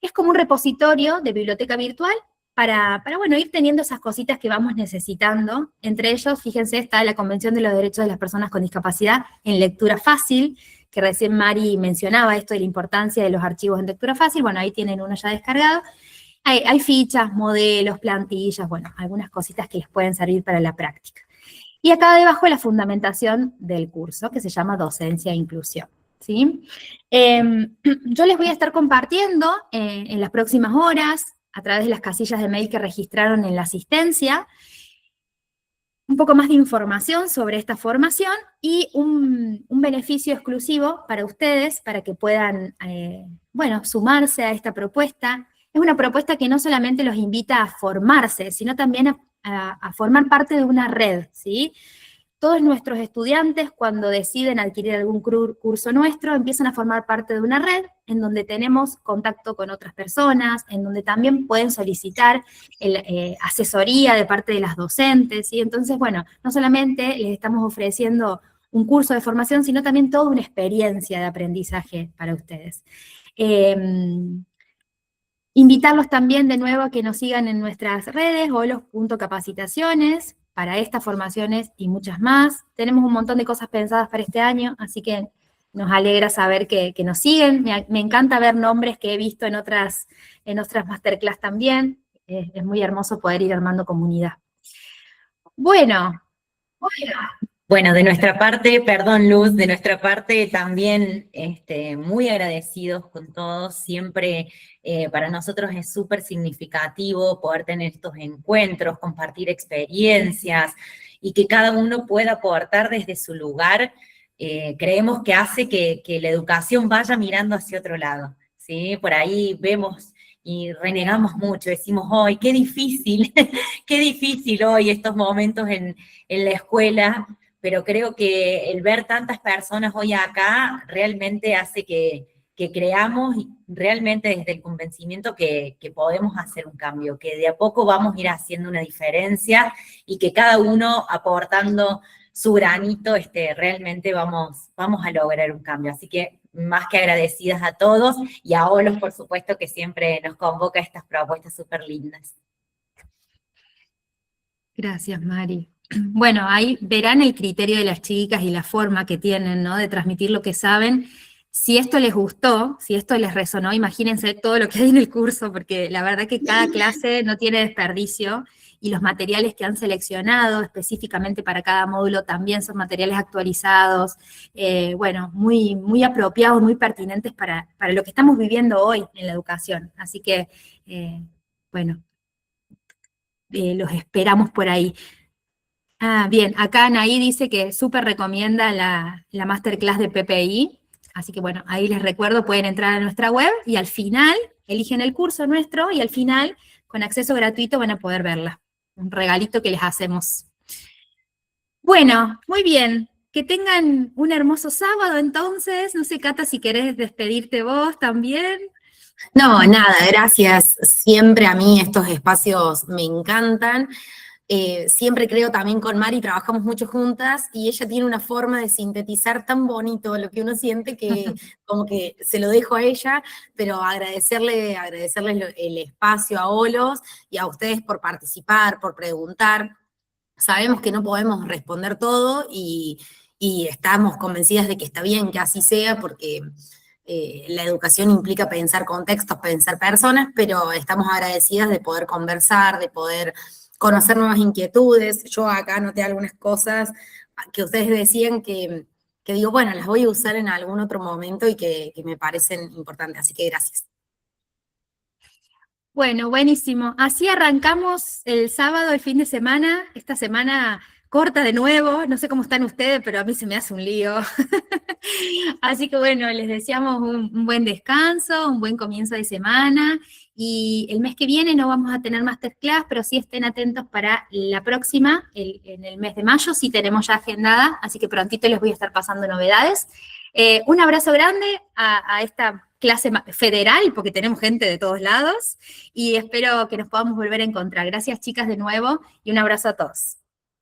Es como un repositorio de biblioteca virtual para bueno, ir teniendo esas cositas que vamos necesitando. Entre ellos, fíjense, está la Convención de los Derechos de las Personas con Discapacidad en lectura fácil, que recién Mari mencionaba esto de la importancia de los archivos en lectura fácil. Bueno, ahí tienen uno ya descargado. Hay fichas, modelos, plantillas, bueno, algunas cositas que les pueden servir para la práctica. Y acá debajo la fundamentación del curso, que se llama Docencia e Inclusión, ¿sí? Yo les voy a estar compartiendo en las próximas horas, a través de las casillas de mail que registraron en la asistencia, un poco más de información sobre esta formación y un beneficio exclusivo para ustedes, para que puedan, bueno, sumarse a esta propuesta. Es una propuesta que no solamente los invita a formarse, sino también a formar parte de una red, ¿sí? Todos nuestros estudiantes, cuando deciden adquirir algún curso nuestro, empiezan a formar parte de una red en donde tenemos contacto con otras personas, en donde también pueden solicitar asesoría de parte de las docentes, ¿sí? Entonces, bueno, no solamente les estamos ofreciendo un curso de formación, sino también toda una experiencia de aprendizaje para ustedes. Invitarlos también de nuevo a que nos sigan en nuestras redes, olos.capacitaciones, para estas formaciones y muchas más. Tenemos un montón de cosas pensadas para este año, así que nos alegra saber que nos siguen. Me encanta ver nombres que he visto en otras masterclass también. Es muy hermoso poder ir armando comunidad. Bueno, Bueno, de nuestra parte, perdón Luz, de nuestra parte también muy agradecidos con todos. Siempre para nosotros es súper significativo poder tener estos encuentros, compartir experiencias y que cada uno pueda aportar desde su lugar. Creemos que hace que la educación vaya mirando hacia otro lado, ¿sí? Por ahí vemos y renegamos mucho, decimos, ¡ay, qué difícil! Qué difícil hoy estos momentos en la escuela! Pero creo que el ver tantas personas hoy acá realmente hace que creamos realmente desde el convencimiento que podemos hacer un cambio, que de a poco vamos a ir haciendo una diferencia y que cada uno aportando su granito, realmente vamos a lograr un cambio. Así que más que agradecidas a todos y a Olos, por supuesto, que siempre nos convoca a estas propuestas súper lindas. gracias, Mari. Bueno, ahí verán el criterio de las chicas y la forma que tienen, ¿no?, de transmitir lo que saben. Si esto les gustó, si esto les resonó, imagínense todo lo que hay en el curso, porque la verdad que cada clase no tiene desperdicio, y los materiales que han seleccionado específicamente para cada módulo también son materiales actualizados, bueno, muy, muy apropiados, muy pertinentes para lo que estamos viviendo hoy en la educación. Así que, bueno, los esperamos por ahí. Ah, bien, acá Anaí dice que súper recomienda la masterclass de PPI, así que bueno, ahí les recuerdo, pueden entrar a nuestra web y al final eligen el curso nuestro y al final, con acceso gratuito, van a poder verla. Un regalito que les hacemos. Bueno, muy bien, que tengan un hermoso sábado entonces. No sé, Cata, si querés despedirte vos también. No, nada, gracias. Siempre a mí estos espacios me encantan. Siempre creo también con Mari, trabajamos mucho juntas y ella tiene una forma de sintetizar tan bonito lo que uno siente que como que se lo dejo a ella, pero agradecerle el espacio a Olos y a ustedes por participar, por preguntar. Sabemos que no podemos responder todo y estamos convencidas de que está bien que así sea porque la educación implica pensar contextos, pensar personas, pero estamos agradecidas de poder conversar, de poder conocer nuevas inquietudes. Yo acá anoté algunas cosas que ustedes decían que digo, bueno, las voy a usar en algún otro momento y que me parecen importantes, así que gracias. Bueno, buenísimo. Así arrancamos el sábado, el fin de semana, esta semana corta de nuevo, no sé cómo están ustedes, pero a mí se me hace un lío. Así que bueno, les deseamos un buen descanso, un buen comienzo de semana, y el mes que viene no vamos a tener masterclass, pero sí estén atentos para la próxima, en el mes de mayo, sí tenemos ya agendada, así que prontito les voy a estar pasando novedades. Un abrazo grande a esta clase federal, porque tenemos gente de todos lados, y espero que nos podamos volver a encontrar. Gracias, chicas, de nuevo, y un abrazo a todos.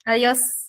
Adiós.